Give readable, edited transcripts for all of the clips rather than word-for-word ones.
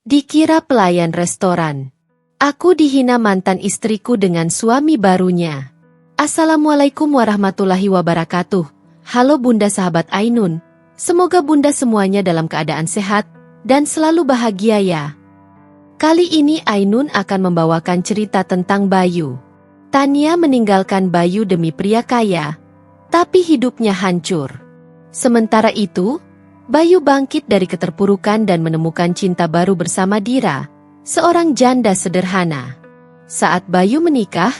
Dikira pelayan restoran. Aku dihina mantan istriku dengan suami barunya. Assalamualaikum warahmatullahi wabarakatuh. Halo Bunda sahabat Ainun. Semoga Bunda semuanya dalam keadaan sehat dan selalu bahagia ya. Kali ini Ainun akan membawakan cerita tentang Bayu. Tania meninggalkan Bayu demi pria kaya, tapi hidupnya hancur. Sementara itu, Bayu bangkit dari keterpurukan dan menemukan cinta baru bersama Dira, seorang janda sederhana. Saat Bayu menikah,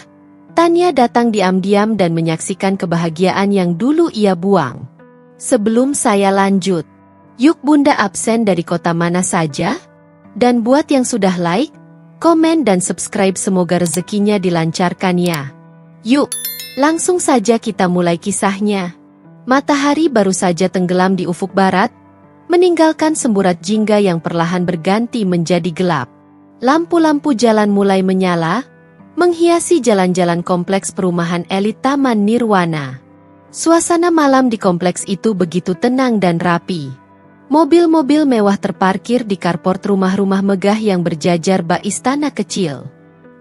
Tania datang diam-diam dan menyaksikan kebahagiaan yang dulu ia buang. Sebelum saya lanjut, yuk Bunda absen dari kota mana saja? Dan buat yang sudah like, komen dan subscribe semoga rezekinya dilancarkan ya. Yuk, langsung saja kita mulai kisahnya. Matahari baru saja tenggelam di ufuk barat, meninggalkan semburat jingga yang perlahan berganti menjadi gelap. Lampu-lampu jalan mulai menyala, menghiasi jalan-jalan kompleks perumahan elit Taman Nirwana. Suasana malam di kompleks itu begitu tenang dan rapi. Mobil-mobil mewah terparkir di carport rumah-rumah megah yang berjajar bak istana kecil.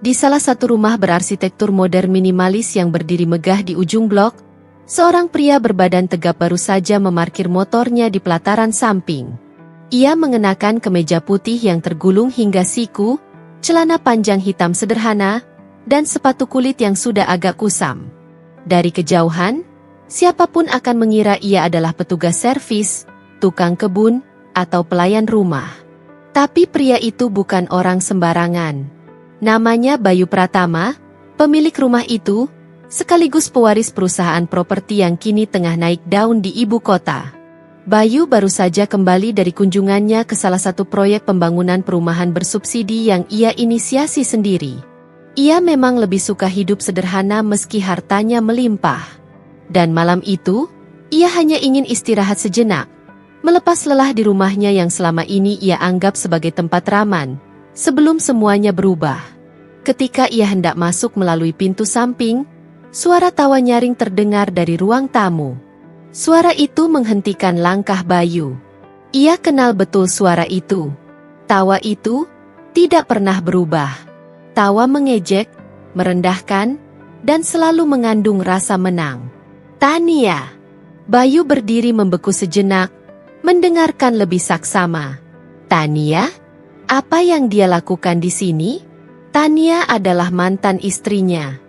Di salah satu rumah berarsitektur modern minimalis yang berdiri megah di ujung blok, seorang pria berbadan tegap baru saja memarkir motornya di pelataran samping. Ia mengenakan kemeja putih yang tergulung hingga siku, celana panjang hitam sederhana, dan sepatu kulit yang sudah agak kusam. Dari kejauhan, siapapun akan mengira ia adalah petugas servis, tukang kebun, atau pelayan rumah. Tapi pria itu bukan orang sembarangan. Namanya Bayu Pratama, pemilik rumah itu, sekaligus pewaris perusahaan properti yang kini tengah naik daun di ibu kota. Bayu baru saja kembali dari kunjungannya ke salah satu proyek pembangunan perumahan bersubsidi yang ia inisiasi sendiri. Ia memang lebih suka hidup sederhana meski hartanya melimpah. Dan malam itu, ia hanya ingin istirahat sejenak, melepas lelah di rumahnya yang selama ini ia anggap sebagai tempat raman, sebelum semuanya berubah. Ketika ia hendak masuk melalui pintu samping, suara tawa nyaring terdengar dari ruang tamu. Suara itu menghentikan langkah Bayu. Ia kenal betul suara itu. Tawa itu tidak pernah berubah. Tawa mengejek, merendahkan, dan selalu mengandung rasa menang. Tania. Bayu berdiri membeku sejenak, mendengarkan lebih saksama. Tania? Apa yang dia lakukan di sini? Tania adalah mantan istrinya.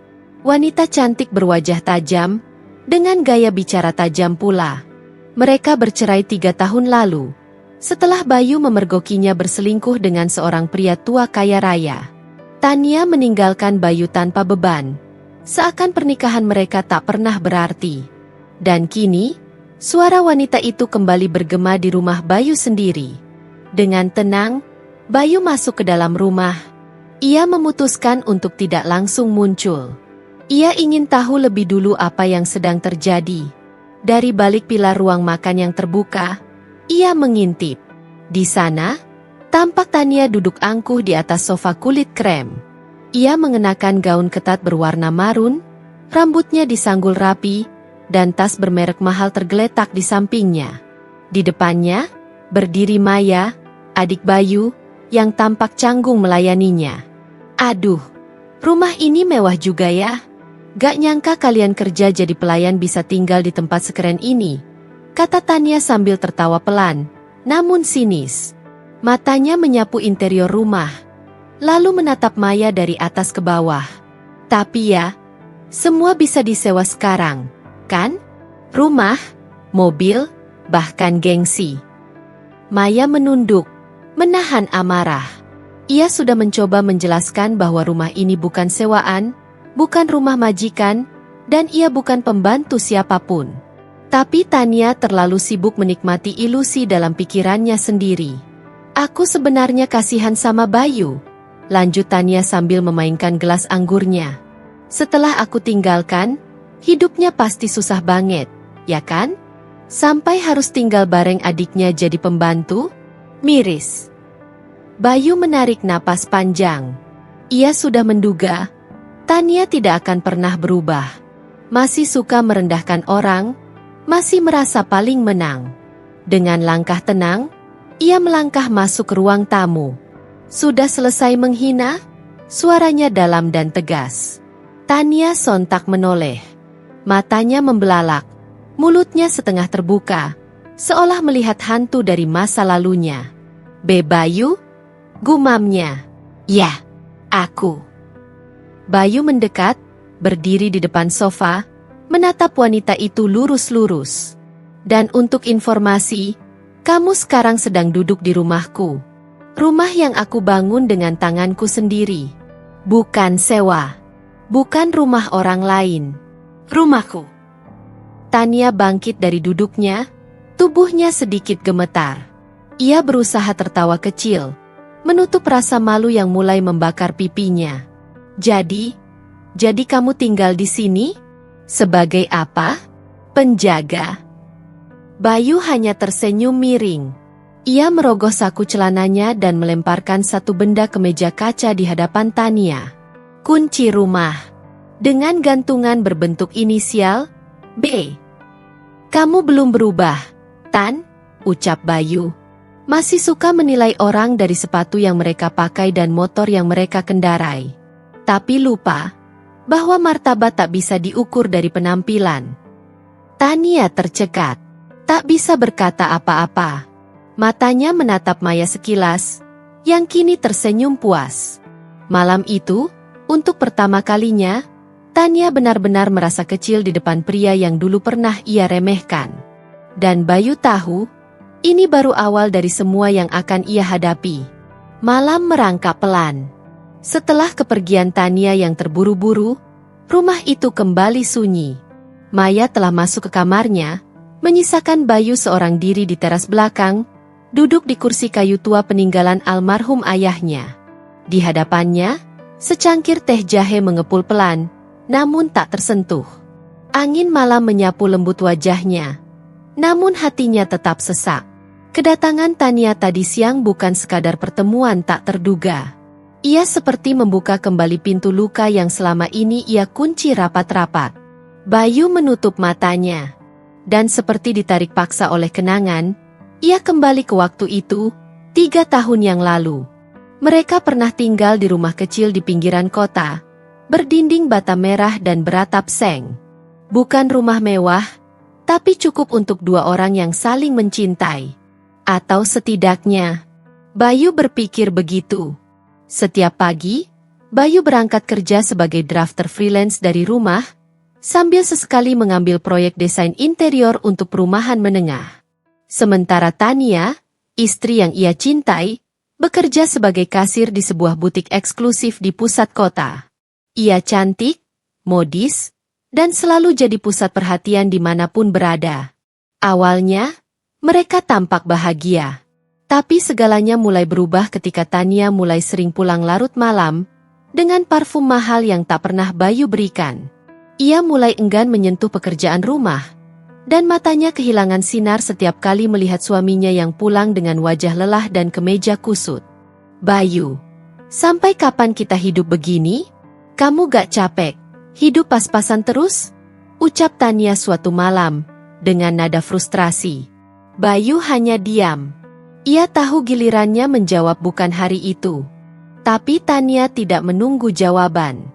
Wanita cantik berwajah tajam, dengan gaya bicara tajam pula. Mereka bercerai 3 tahun lalu, setelah Bayu memergokinya berselingkuh dengan seorang pria tua kaya raya. Tania meninggalkan Bayu tanpa beban, seakan pernikahan mereka tak pernah berarti. Dan kini, suara wanita itu kembali bergema di rumah Bayu sendiri. Dengan tenang, Bayu masuk ke dalam rumah. Ia memutuskan untuk tidak langsung muncul. Ia ingin tahu lebih dulu apa yang sedang terjadi. Dari balik pilar ruang makan yang terbuka, ia mengintip. Di sana, tampak Tania duduk angkuh di atas sofa kulit krem. Ia mengenakan gaun ketat berwarna marun, rambutnya disanggul rapi, dan tas bermerek mahal tergeletak di sampingnya. Di depannya, berdiri Maya, adik Bayu, yang tampak canggung melayaninya. Aduh, rumah ini mewah juga ya. Gak nyangka kalian kerja jadi pelayan bisa tinggal di tempat sekeren ini, kata Tania sambil tertawa pelan, namun sinis. Matanya menyapu interior rumah, lalu menatap Maya dari atas ke bawah. Tapi ya, semua bisa disewa sekarang, kan? Rumah, mobil, bahkan gengsi. Maya menunduk, menahan amarah. Ia sudah mencoba menjelaskan bahwa rumah ini bukan sewaan, bukan rumah majikan, dan ia bukan pembantu siapapun. Tapi Tania terlalu sibuk menikmati ilusi dalam pikirannya sendiri. Aku sebenarnya kasihan sama Bayu, lanjut Tania sambil memainkan gelas anggurnya. Setelah aku tinggalkan, hidupnya pasti susah banget, ya kan? Sampai harus tinggal bareng adiknya jadi pembantu? Miris. Bayu menarik napas panjang. Ia sudah menduga Tania tidak akan pernah berubah. Masih suka merendahkan orang, masih merasa paling menang. Dengan langkah tenang, ia melangkah masuk ke ruang tamu. Sudah selesai menghina? Suaranya dalam dan tegas. Tania sontak menoleh. Matanya membelalak, mulutnya setengah terbuka, seolah melihat hantu dari masa lalunya. Bayu? Gumamnya. Ya, aku. Bayu mendekat, berdiri di depan sofa, menatap wanita itu lurus-lurus. Dan untuk informasi, kamu sekarang sedang duduk di rumahku. Rumah yang aku bangun dengan tanganku sendiri. Bukan sewa. Bukan rumah orang lain. Rumahku. Tania bangkit dari duduknya, tubuhnya sedikit gemetar. Ia berusaha tertawa kecil, menutup rasa malu yang mulai membakar pipinya. Jadi kamu tinggal di sini? Sebagai apa? Penjaga. Bayu hanya tersenyum miring. Ia merogoh saku celananya dan melemparkan satu benda ke meja kaca di hadapan Tania. Kunci rumah. Dengan gantungan berbentuk inisial B. Kamu belum berubah, Tan, ucap Bayu. Masih suka menilai orang dari sepatu yang mereka pakai dan motor yang mereka kendarai. Tapi lupa bahwa martabat tak bisa diukur dari penampilan. Tania tercekat, tak bisa berkata apa-apa. Matanya menatap Maya sekilas, yang kini tersenyum puas. Malam itu, untuk pertama kalinya, Tania benar-benar merasa kecil di depan pria yang dulu pernah ia remehkan. Dan Bayu tahu, ini baru awal dari semua yang akan ia hadapi. Malam merangkak pelan. Setelah kepergian Tania yang terburu-buru, rumah itu kembali sunyi. Maya telah masuk ke kamarnya, menyisakan Bayu seorang diri di teras belakang, duduk di kursi kayu tua peninggalan almarhum ayahnya. Di hadapannya, secangkir teh jahe mengepul pelan, namun tak tersentuh. Angin malam menyapu lembut wajahnya, namun hatinya tetap sesak. Kedatangan Tania tadi siang bukan sekadar pertemuan tak terduga. Ia seperti membuka kembali pintu luka yang selama ini ia kunci rapat-rapat. Bayu menutup matanya, dan seperti ditarik paksa oleh kenangan, ia kembali ke waktu itu, 3 tahun yang lalu. Mereka pernah tinggal di rumah kecil di pinggiran kota, berdinding bata merah dan beratap seng. Bukan rumah mewah, tapi cukup untuk 2 orang yang saling mencintai. Atau setidaknya, Bayu berpikir begitu. Setiap pagi, Bayu berangkat kerja sebagai drafter freelance dari rumah, sambil sesekali mengambil proyek desain interior untuk perumahan menengah. Sementara Tania, istri yang ia cintai, bekerja sebagai kasir di sebuah butik eksklusif di pusat kota. Ia cantik, modis, dan selalu jadi pusat perhatian dimanapun berada. Awalnya, mereka tampak bahagia. Tapi segalanya mulai berubah ketika Tania mulai sering pulang larut malam, dengan parfum mahal yang tak pernah Bayu berikan. Ia mulai enggan menyentuh pekerjaan rumah, dan matanya kehilangan sinar setiap kali melihat suaminya yang pulang dengan wajah lelah dan kemeja kusut. Bayu, sampai kapan kita hidup begini? Kamu gak capek? Hidup pas-pasan terus? Ucap Tania suatu malam, dengan nada frustrasi. Bayu hanya diam. Ia tahu gilirannya menjawab bukan hari itu. Tapi Tania tidak menunggu jawaban.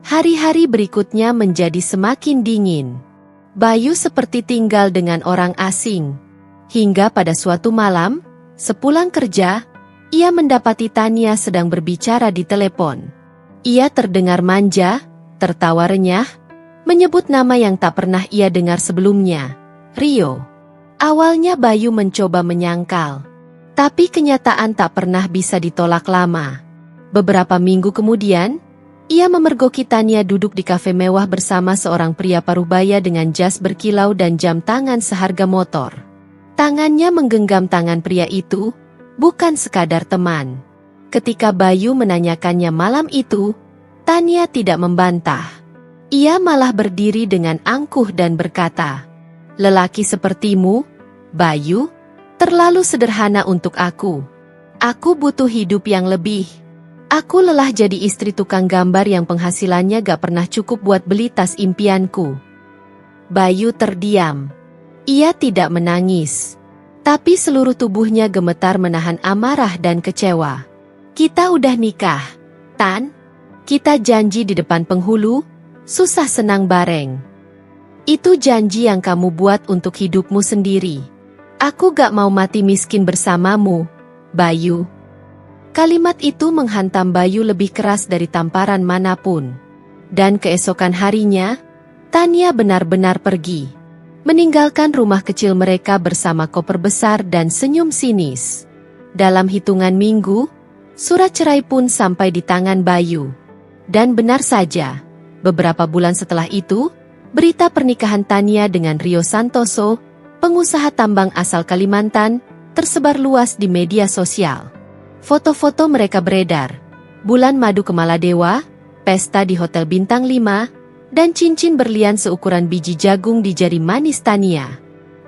Hari-hari berikutnya menjadi semakin dingin. Bayu seperti tinggal dengan orang asing. Hingga pada suatu malam, sepulang kerja, ia mendapati Tania sedang berbicara di telepon. Ia terdengar manja, tertawa renyah, menyebut nama yang tak pernah ia dengar sebelumnya, Rio. Awalnya Bayu mencoba menyangkal, tapi kenyataan tak pernah bisa ditolak lama. Beberapa minggu kemudian, ia memergoki Tania duduk di kafe mewah bersama seorang pria parubaya dengan jas berkilau dan jam tangan seharga motor. Tangannya menggenggam tangan pria itu, bukan sekadar teman. Ketika Bayu menanyakannya malam itu, Tania tidak membantah. Ia malah berdiri dengan angkuh dan berkata, "Lelaki sepertimu, Bayu, terlalu sederhana untuk aku. Aku butuh hidup yang lebih. Aku lelah jadi istri tukang gambar yang penghasilannya gak pernah cukup buat beli tas impianku." Bayu terdiam. Ia tidak menangis, tapi seluruh tubuhnya gemetar menahan amarah dan kecewa. Kita udah nikah, Tan. Kita janji di depan penghulu, susah senang bareng. Itu janji yang kamu buat untuk hidupmu sendiri. Aku gak mau mati miskin bersamamu, Bayu. Kalimat itu menghantam Bayu lebih keras dari tamparan manapun. Dan keesokan harinya, Tania benar-benar pergi. Meninggalkan rumah kecil mereka bersama koper besar dan senyum sinis. Dalam hitungan minggu, surat cerai pun sampai di tangan Bayu. Dan benar saja, beberapa bulan setelah itu, berita pernikahan Tania dengan Rio Santoso, pengusaha tambang asal Kalimantan, tersebar luas di media sosial. Foto-foto mereka beredar, bulan madu ke Maladewa, pesta di Hotel Bintang 5, dan cincin berlian seukuran biji jagung di jari manis Tania.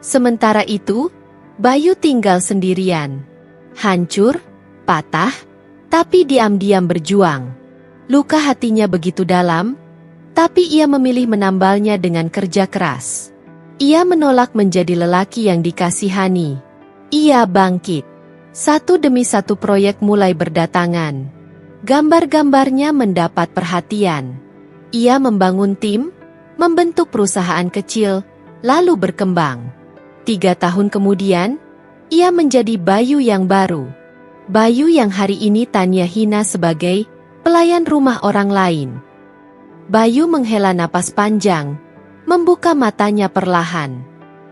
Sementara itu, Bayu tinggal sendirian. Hancur, patah, tapi diam-diam berjuang. Luka hatinya begitu dalam, tapi ia memilih menambalnya dengan kerja keras. Ia menolak menjadi lelaki yang dikasihani. Ia bangkit. Satu demi satu proyek mulai berdatangan. Gambar-gambarnya mendapat perhatian. Ia membangun tim, membentuk perusahaan kecil, lalu berkembang. 3 tahun kemudian, ia menjadi Bayu yang baru. Bayu yang hari ini Tania hina sebagai pelayan rumah orang lain. Bayu menghela napas panjang, membuka matanya perlahan.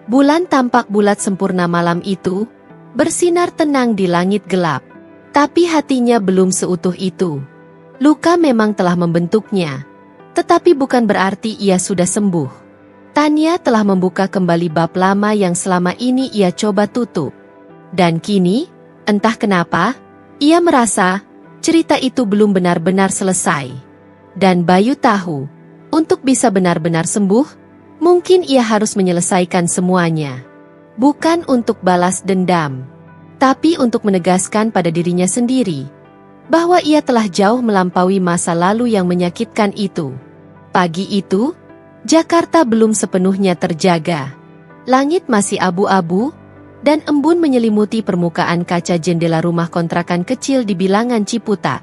Bulan tampak bulat sempurna malam itu, bersinar tenang di langit gelap. Tapi hatinya belum seutuh itu. Luka memang telah membentuknya, tetapi bukan berarti ia sudah sembuh. Tania telah membuka kembali bab lama yang selama ini ia coba tutup. Dan kini, entah kenapa, ia merasa cerita itu belum benar-benar selesai. Dan Bayu tahu, untuk bisa benar-benar sembuh, mungkin ia harus menyelesaikan semuanya. Bukan untuk balas dendam, tapi untuk menegaskan pada dirinya sendiri, bahwa ia telah jauh melampaui masa lalu yang menyakitkan itu. Pagi itu, Jakarta belum sepenuhnya terjaga. Langit masih abu-abu, dan embun menyelimuti permukaan kaca jendela rumah kontrakan kecil di bilangan Ciputat.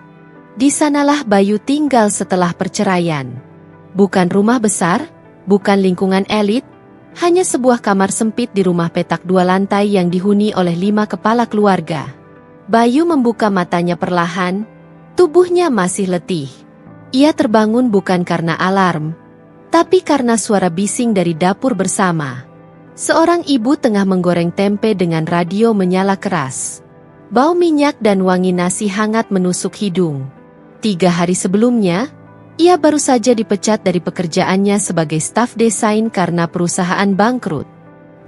Di sanalah Bayu tinggal setelah perceraian. Bukan rumah besar, bukan lingkungan elit, hanya sebuah kamar sempit di rumah petak 2 lantai yang dihuni oleh 5 kepala keluarga. Bayu membuka matanya perlahan, tubuhnya masih letih. Ia terbangun bukan karena alarm, tapi karena suara bising dari dapur bersama. Seorang ibu tengah menggoreng tempe dengan radio menyala keras. Bau minyak dan wangi nasi hangat menusuk hidung. 3 hari sebelumnya, ia baru saja dipecat dari pekerjaannya sebagai staf desain karena perusahaan bangkrut.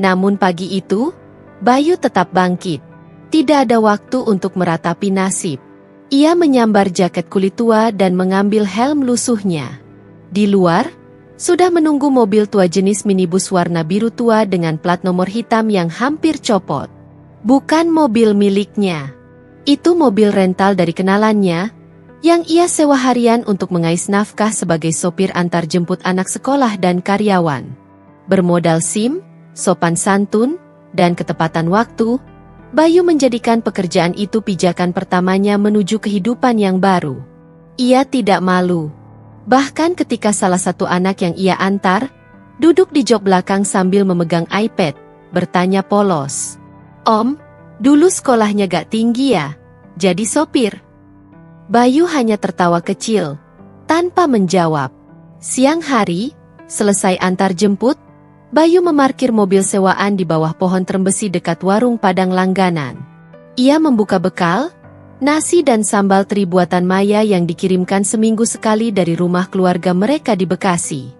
Namun pagi itu, Bayu tetap bangkit. Tidak ada waktu untuk meratapi nasib. Ia menyambar jaket kulit tua dan mengambil helm lusuhnya. Di luar, sudah menunggu mobil tua jenis minibus warna biru tua dengan plat nomor hitam yang hampir copot. Bukan mobil miliknya. Itu mobil rental dari kenalannya, yang ia sewa harian untuk mengais nafkah sebagai sopir antar jemput anak sekolah dan karyawan. Bermodal SIM, sopan santun, dan ketepatan waktu, Bayu menjadikan pekerjaan itu pijakan pertamanya menuju kehidupan yang baru. Ia tidak malu. Bahkan ketika salah satu anak yang ia antar, duduk di jok belakang sambil memegang iPad, bertanya polos, "Om, dulu sekolahnya gak tinggi ya, jadi sopir?" Bayu hanya tertawa kecil, tanpa menjawab. Siang hari, selesai antar jemput, Bayu memarkir mobil sewaan di bawah pohon terembesi dekat warung Padang langganan. Ia membuka bekal, nasi dan sambal teri buatan Maya yang dikirimkan seminggu sekali dari rumah keluarga mereka di Bekasi.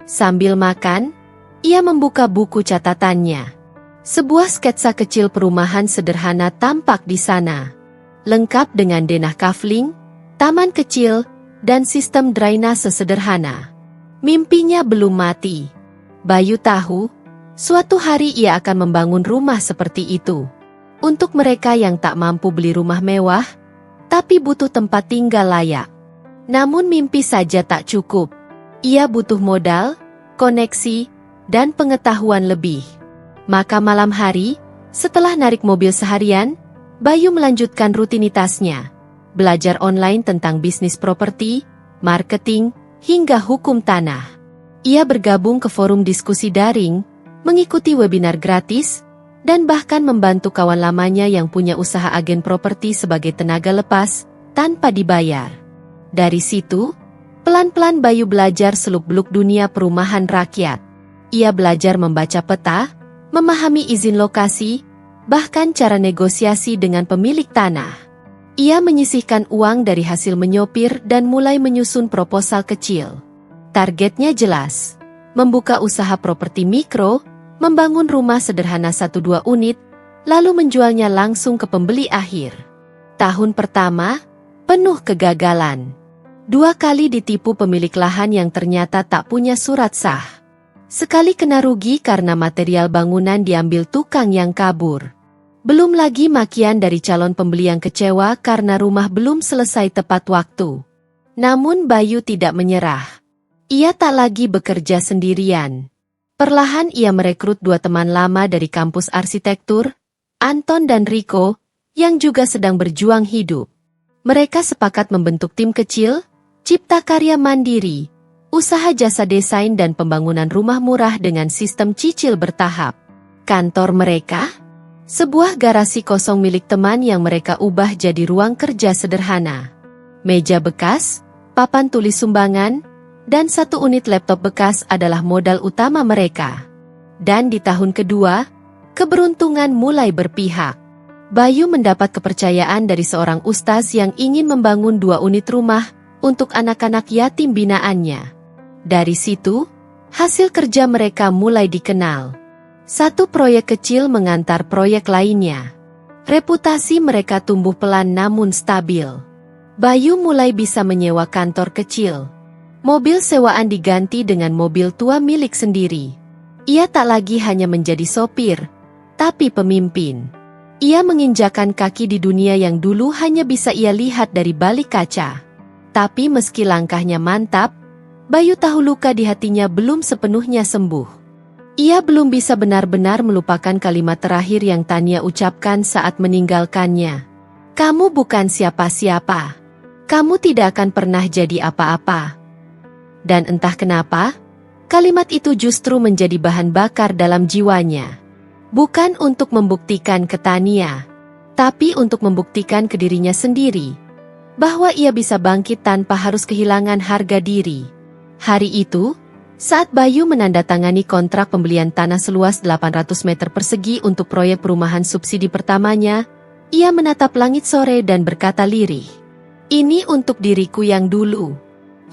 Sambil makan, ia membuka buku catatannya. Sebuah sketsa kecil perumahan sederhana tampak di sana. Lengkap dengan denah kafling, taman kecil, dan sistem drainase sederhana. Mimpinya belum mati. Bayu tahu, suatu hari ia akan membangun rumah seperti itu. Untuk mereka yang tak mampu beli rumah mewah, tapi butuh tempat tinggal layak. Namun mimpi saja tak cukup. Ia butuh modal, koneksi, dan pengetahuan lebih. Maka malam hari, setelah narik mobil seharian, Bayu melanjutkan rutinitasnya. belajar online tentang bisnis properti, marketing, hingga hukum tanah. Ia bergabung ke forum diskusi daring, mengikuti webinar gratis, dan bahkan membantu kawan lamanya yang punya usaha agen properti sebagai tenaga lepas, tanpa dibayar. Dari situ, pelan-pelan Bayu belajar seluk-beluk dunia perumahan rakyat. Ia belajar membaca peta, memahami izin lokasi, bahkan cara negosiasi dengan pemilik tanah. Ia menyisihkan uang dari hasil menyopir dan mulai menyusun proposal kecil. Targetnya jelas, membuka usaha properti mikro, membangun rumah sederhana 1-2 unit, lalu menjualnya langsung ke pembeli akhir. Tahun pertama, penuh kegagalan. 2 kali ditipu pemilik lahan yang ternyata tak punya surat sah. Sekali kena rugi karena material bangunan diambil tukang yang kabur. Belum lagi makian dari calon pembeli yang kecewa karena rumah belum selesai tepat waktu. Namun Bayu tidak menyerah. Ia tak lagi bekerja sendirian. Perlahan ia merekrut 2 teman lama dari kampus arsitektur, Anton dan Rico, yang juga sedang berjuang hidup. Mereka sepakat membentuk tim kecil, cipta karya mandiri, usaha jasa desain dan pembangunan rumah murah dengan sistem cicil bertahap. Kantor mereka? Sebuah garasi kosong milik teman yang mereka ubah jadi ruang kerja sederhana. Meja bekas, papan tulis sumbangan, dan 1 unit laptop bekas adalah modal utama mereka. Dan di tahun kedua, keberuntungan mulai berpihak. Bayu mendapat kepercayaan dari seorang ustaz yang ingin membangun 2 unit rumah untuk anak-anak yatim binaannya. Dari situ, hasil kerja mereka mulai dikenal. 1 proyek kecil mengantar proyek lainnya. Reputasi mereka tumbuh pelan namun stabil. Bayu mulai bisa menyewa kantor kecil. Mobil sewaan diganti dengan mobil tua milik sendiri. Ia tak lagi hanya menjadi sopir, tapi pemimpin. Ia menginjakan kaki di dunia yang dulu hanya bisa ia lihat dari balik kaca. Tapi meski langkahnya mantap, Bayu tahu luka di hatinya belum sepenuhnya sembuh. Ia belum bisa benar-benar melupakan kalimat terakhir yang Tania ucapkan saat meninggalkannya. Kamu bukan siapa-siapa. Kamu tidak akan pernah jadi apa-apa. Dan entah kenapa, kalimat itu justru menjadi bahan bakar dalam jiwanya. Bukan untuk membuktikan ke Tania, tapi untuk membuktikan ke dirinya sendiri, bahwa ia bisa bangkit tanpa harus kehilangan harga diri. Hari itu, saat Bayu menandatangani kontrak pembelian tanah seluas 800 meter persegi untuk proyek perumahan subsidi pertamanya, ia menatap langit sore dan berkata lirih, "Ini untuk diriku yang dulu,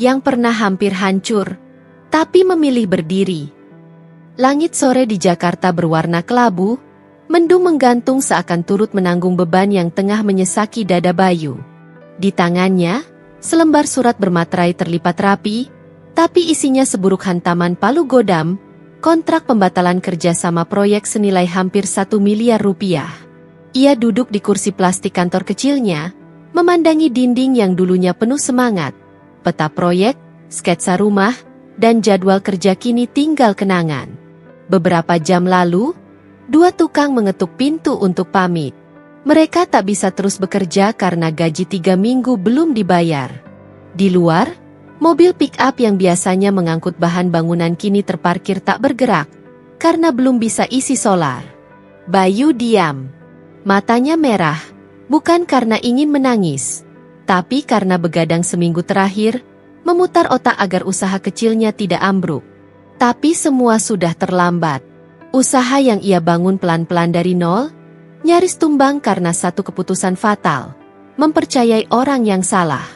yang pernah hampir hancur, tapi memilih berdiri." Langit sore di Jakarta berwarna kelabu, mendung menggantung seakan turut menanggung beban yang tengah menyesaki dada Bayu. Di tangannya, selembar surat bermaterai terlipat rapi, tapi isinya seburuk hantaman palu godam, kontrak pembatalan kerjasama proyek senilai hampir 1 miliar rupiah. Ia duduk di kursi plastik kantor kecilnya, memandangi dinding yang dulunya penuh semangat. Peta proyek, sketsa rumah, dan jadwal kerja kini tinggal kenangan. Beberapa jam lalu, 2 tukang mengetuk pintu untuk pamit. Mereka tak bisa terus bekerja karena gaji 3 minggu belum dibayar. Di luar, mobil pick-up yang biasanya mengangkut bahan bangunan kini terparkir tak bergerak, karena belum bisa isi solar. Bayu diam. Matanya merah, bukan karena ingin menangis, tapi karena begadang seminggu terakhir, memutar otak agar usaha kecilnya tidak ambruk. Tapi semua sudah terlambat. Usaha yang ia bangun pelan-pelan dari nol, nyaris tumbang karena satu keputusan fatal, mempercayai orang yang salah.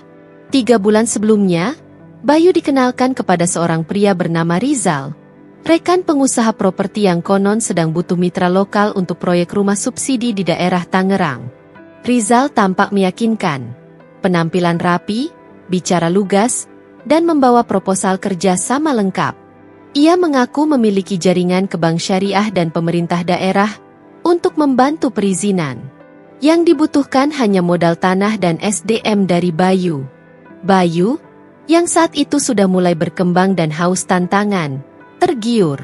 3 bulan sebelumnya, Bayu dikenalkan kepada seorang pria bernama Rizal, rekan pengusaha properti yang konon sedang butuh mitra lokal untuk proyek rumah subsidi di daerah Tangerang. Rizal tampak meyakinkan, penampilan rapi, bicara lugas, dan membawa proposal kerja sama lengkap. Ia mengaku memiliki jaringan ke bank syariah dan pemerintah daerah untuk membantu perizinan. Yang dibutuhkan hanya modal tanah dan SDM dari Bayu. Bayu, yang saat itu sudah mulai berkembang dan haus tantangan, tergiur.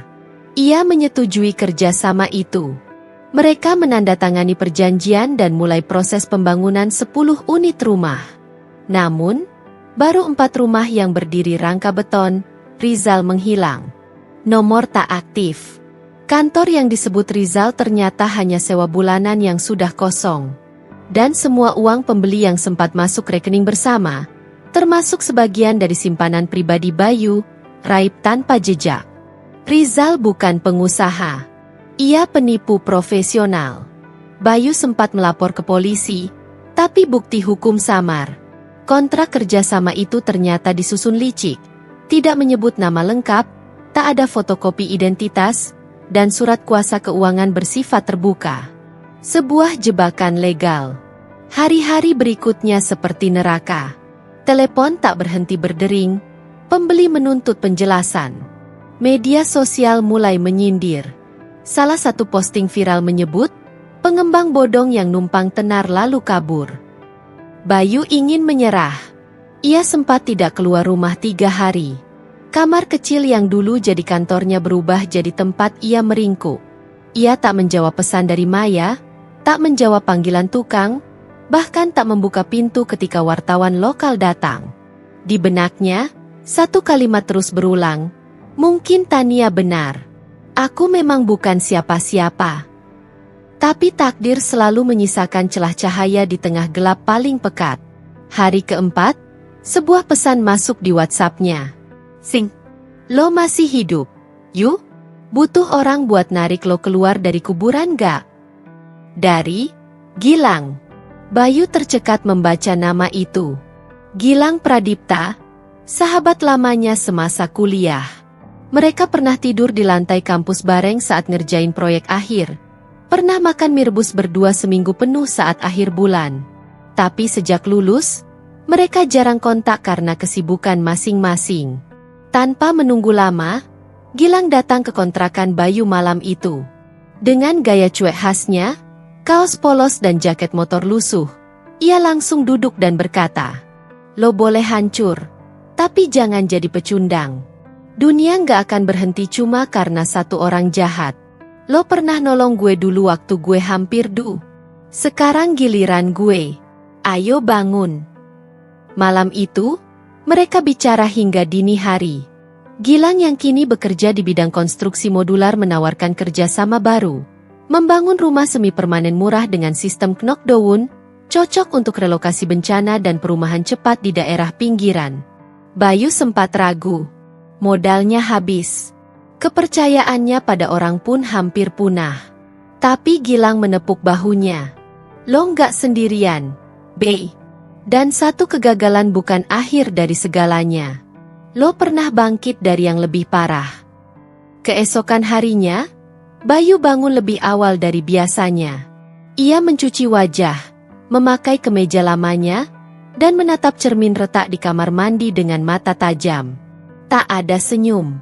Ia menyetujui kerjasama itu. Mereka menandatangani perjanjian dan mulai proses pembangunan 10 unit rumah. Namun, baru 4 rumah yang berdiri rangka beton, Rizal menghilang. Nomor tak aktif. Kantor yang disebut Rizal ternyata hanya sewa bulanan yang sudah kosong. Dan semua uang pembeli yang sempat masuk rekening bersama, termasuk sebagian dari simpanan pribadi Bayu, raib tanpa jejak. Rizal bukan pengusaha. Ia penipu profesional. Bayu sempat melapor ke polisi, tapi bukti hukum samar. Kontrak kerjasama itu ternyata disusun licik, tidak menyebut nama lengkap, tak ada fotokopi identitas, dan surat kuasa keuangan bersifat terbuka. Sebuah jebakan legal. Hari-hari berikutnya seperti neraka. Telepon tak berhenti berdering, pembeli menuntut penjelasan. Media sosial mulai menyindir. Salah satu posting viral menyebut, pengembang bodong yang numpang tenar lalu kabur. Bayu ingin menyerah. Ia sempat tidak keluar rumah 3 hari. Kamar kecil yang dulu jadi kantornya berubah jadi tempat ia meringkuk. Ia tak menjawab pesan dari Maya, tak menjawab panggilan tukang, bahkan tak membuka pintu ketika wartawan lokal datang. Di benaknya, satu kalimat terus berulang, mungkin Tania benar. Aku memang bukan siapa-siapa. Tapi takdir selalu menyisakan celah cahaya di tengah gelap paling pekat. Hari keempat, sebuah pesan masuk di WhatsApp-nya. Sing, lo masih hidup? Yuk, butuh orang buat narik lo keluar dari kuburan gak? Dari Gilang. Bayu tercekat membaca nama itu. Gilang Pradipta, sahabat lamanya semasa kuliah. Mereka pernah tidur di lantai kampus bareng saat ngerjain proyek akhir. Pernah makan mie rebus berdua seminggu penuh saat akhir bulan. Tapi sejak lulus, mereka jarang kontak karena kesibukan masing-masing. Tanpa menunggu lama, Gilang datang ke kontrakan Bayu malam itu. Dengan gaya cuek khasnya, kaos polos dan jaket motor lusuh, ia langsung duduk dan berkata, "Lo boleh hancur, tapi jangan jadi pecundang. Dunia nggak akan berhenti cuma karena satu orang jahat. Lo pernah nolong gue dulu waktu gue hampir Sekarang giliran gue. Ayo bangun." Malam itu, mereka bicara hingga dini hari. Gilang yang kini bekerja di bidang konstruksi modular menawarkan kerjasama baru. Membangun rumah semi permanen murah dengan sistem knockdown, cocok untuk relokasi bencana dan perumahan cepat di daerah pinggiran. Bayu sempat ragu. Modalnya habis. Kepercayaannya pada orang pun hampir punah. Tapi Gilang menepuk bahunya. Lo nggak sendirian, Bey. Dan satu kegagalan bukan akhir dari segalanya. Lo pernah bangkit dari yang lebih parah. Keesokan harinya, Bayu bangun lebih awal dari biasanya. Ia mencuci wajah, memakai kemeja lamanya, dan menatap cermin retak di kamar mandi dengan mata tajam. Tak ada senyum,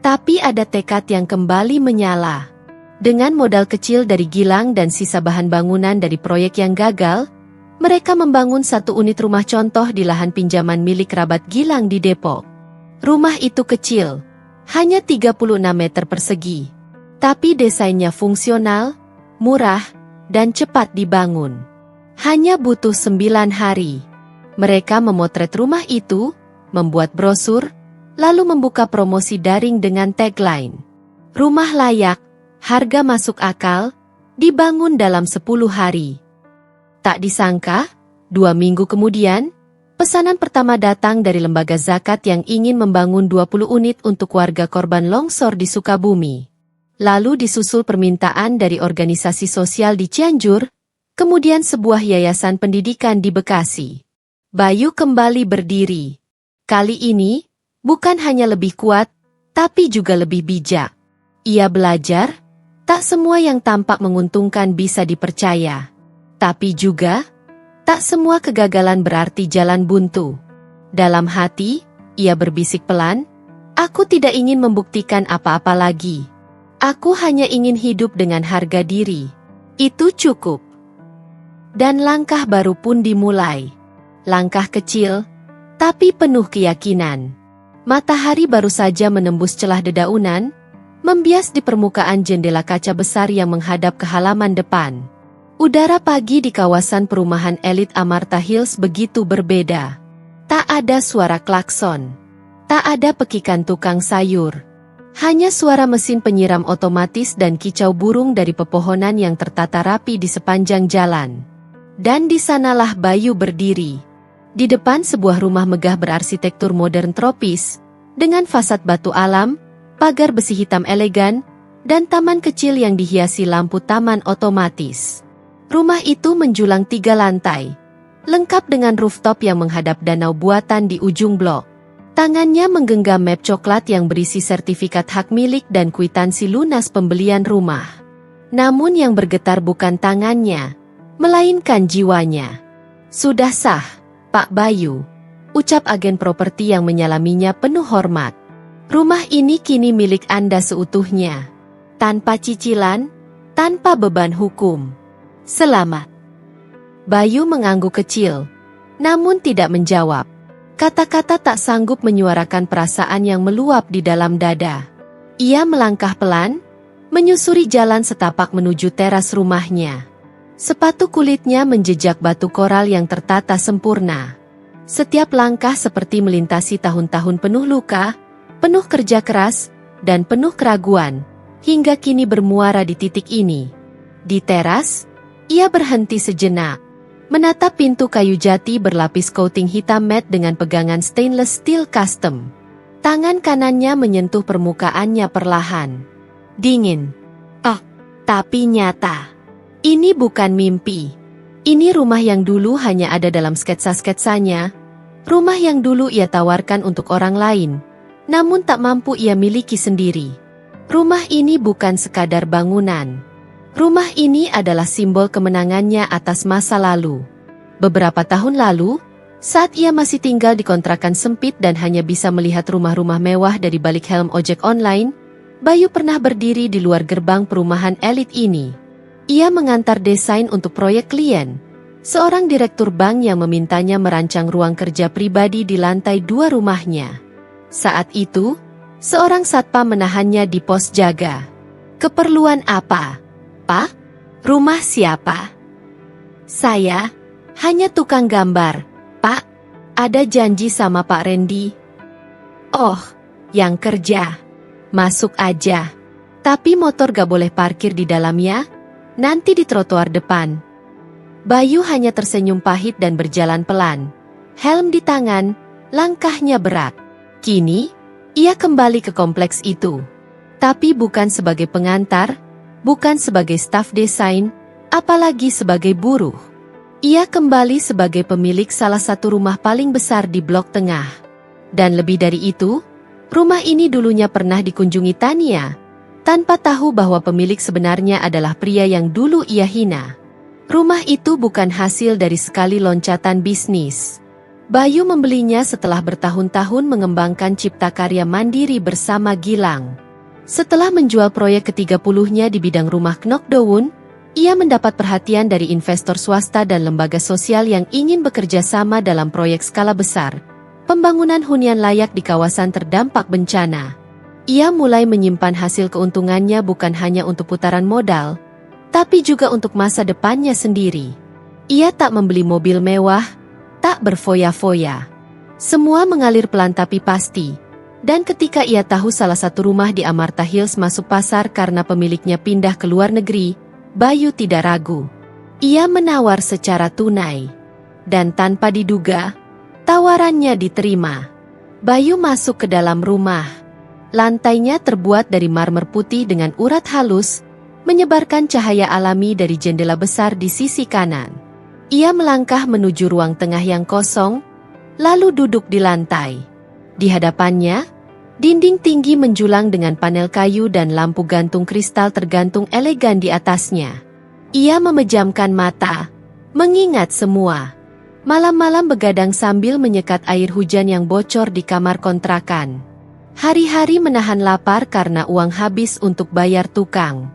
tapi ada tekad yang kembali menyala. Dengan modal kecil dari Gilang dan sisa bahan bangunan dari proyek yang gagal, mereka membangun satu unit rumah contoh di lahan pinjaman milik kerabat Gilang di Depok. Rumah itu kecil, hanya 36 meter persegi. Tapi desainnya fungsional, murah, dan cepat dibangun. Hanya butuh 9 hari. Mereka memotret rumah itu, membuat brosur, lalu membuka promosi daring dengan tagline. Rumah layak, harga masuk akal, dibangun dalam 10 hari. Tak disangka, 2 minggu kemudian, pesanan pertama datang dari lembaga zakat yang ingin membangun 20 unit untuk warga korban longsor di Sukabumi. Lalu disusul permintaan dari organisasi sosial di Cianjur, kemudian sebuah yayasan pendidikan di Bekasi. Bayu kembali berdiri. Kali ini, bukan hanya lebih kuat, tapi juga lebih bijak. Ia belajar, tak semua yang tampak menguntungkan bisa dipercaya. Tapi juga, tak semua kegagalan berarti jalan buntu. Dalam hati, ia berbisik pelan, "Aku tidak ingin membuktikan apa-apa lagi. Aku hanya ingin hidup dengan harga diri. Itu cukup." Dan langkah baru pun dimulai. Langkah kecil, tapi penuh keyakinan. Matahari baru saja menembus celah dedaunan, membias di permukaan jendela kaca besar yang menghadap ke halaman depan. Udara pagi di kawasan perumahan elit Amarta Hills begitu berbeda. Tak ada suara klakson. Tak ada pekikan tukang sayur. Hanya suara mesin penyiram otomatis dan kicau burung dari pepohonan yang tertata rapi di sepanjang jalan. Dan di sanalah Bayu berdiri. Di depan sebuah rumah megah berarsitektur modern tropis, dengan fasad batu alam, pagar besi hitam elegan, dan taman kecil yang dihiasi lampu taman otomatis. Rumah itu menjulang 3 lantai, lengkap dengan rooftop yang menghadap danau buatan di ujung blok. Tangannya menggenggam map coklat yang berisi sertifikat hak milik dan kwitansi lunas pembelian rumah. Namun yang bergetar bukan tangannya, melainkan jiwanya. "Sudah sah, Pak Bayu," ucap agen properti yang menyalaminya penuh hormat. "Rumah ini kini milik Anda seutuhnya. Tanpa cicilan, tanpa beban hukum. Selamat." Bayu mengangguk kecil, namun tidak menjawab. Kata-kata tak sanggup menyuarakan perasaan yang meluap di dalam dada. Ia melangkah pelan, menyusuri jalan setapak menuju teras rumahnya. Sepatu kulitnya menjejak batu koral yang tertata sempurna. Setiap langkah seperti melintasi tahun-tahun penuh luka, penuh kerja keras, dan penuh keraguan, hingga kini bermuara di titik ini. Di teras, ia berhenti sejenak. Menatap pintu kayu jati berlapis coating hitam matte dengan pegangan stainless steel custom. Tangan kanannya menyentuh permukaannya perlahan. Dingin. Tapi nyata. Ini bukan mimpi. Ini rumah yang dulu hanya ada dalam sketsa-sketsanya. Rumah yang dulu ia tawarkan untuk orang lain, namun tak mampu ia miliki sendiri. Rumah ini bukan sekadar bangunan. Rumah ini adalah simbol kemenangannya atas masa lalu. Beberapa tahun lalu, saat ia masih tinggal di kontrakan sempit dan hanya bisa melihat rumah-rumah mewah dari balik helm ojek online, Bayu pernah berdiri di luar gerbang perumahan elit ini. Ia mengantar desain untuk proyek klien, seorang direktur bank yang memintanya merancang ruang kerja pribadi di lantai 2 rumahnya. Saat itu, seorang satpam menahannya di pos jaga. "Keperluan apa, Pak? Rumah siapa?" "Saya hanya tukang gambar, Pak. Ada janji sama Pak Randy." "Oh, yang kerja. Masuk aja. Tapi motor gak boleh parkir di dalam ya. Nanti di trotoar depan." Bayu hanya tersenyum pahit dan berjalan pelan. Helm di tangan, langkahnya berat. Kini, ia kembali ke kompleks itu. Tapi bukan sebagai pengantar, bukan sebagai staf desain, apalagi sebagai buruh. Ia kembali sebagai pemilik salah satu rumah paling besar di blok tengah. Dan lebih dari itu, rumah ini dulunya pernah dikunjungi Tania, tanpa tahu bahwa pemilik sebenarnya adalah pria yang dulu ia hina. Rumah itu bukan hasil dari sekali loncatan bisnis. Bayu membelinya setelah bertahun-tahun mengembangkan cipta karya mandiri bersama Gilang. Setelah menjual proyek ke-30-nya di bidang rumah Knokdown, ia mendapat perhatian dari investor swasta dan lembaga sosial yang ingin bekerja sama dalam proyek skala besar, pembangunan hunian layak di kawasan terdampak bencana. Ia mulai menyimpan hasil keuntungannya bukan hanya untuk putaran modal, tapi juga untuk masa depannya sendiri. Ia tak membeli mobil mewah, tak berfoya-foya. Semua mengalir pelan tapi pasti. Dan ketika ia tahu salah satu rumah di Amarta Hills masuk pasar karena pemiliknya pindah ke luar negeri, Bayu tidak ragu. Ia menawar secara tunai. Dan tanpa diduga, tawarannya diterima. Bayu masuk ke dalam rumah. Lantainya terbuat dari marmer putih dengan urat halus, menyebarkan cahaya alami dari jendela besar di sisi kanan. Ia melangkah menuju ruang tengah yang kosong, lalu duduk di lantai. Di hadapannya, dinding tinggi menjulang dengan panel kayu dan lampu gantung kristal tergantung elegan di atasnya. Ia memejamkan mata, mengingat semua. Malam-malam begadang sambil menyekat air hujan yang bocor di kamar kontrakan. Hari-hari menahan lapar karena uang habis untuk bayar tukang.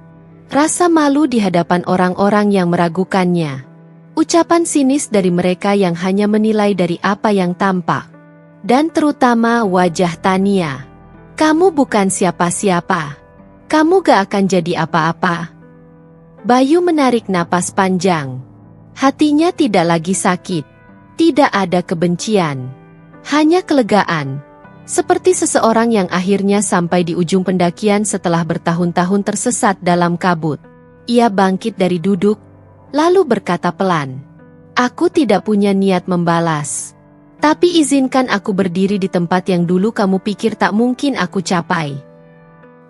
Rasa malu di hadapan orang-orang yang meragukannya. Ucapan sinis dari mereka yang hanya menilai dari apa yang tampak. Dan terutama wajah Tania. "Kamu bukan siapa-siapa. Kamu gak akan jadi apa-apa." Bayu menarik napas panjang. Hatinya tidak lagi sakit. Tidak ada kebencian. Hanya kelegaan. Seperti seseorang yang akhirnya sampai di ujung pendakian setelah bertahun-tahun tersesat dalam kabut. Ia bangkit dari duduk, lalu berkata pelan, "Aku tidak punya niat membalas. Tapi izinkan aku berdiri di tempat yang dulu kamu pikir tak mungkin aku capai."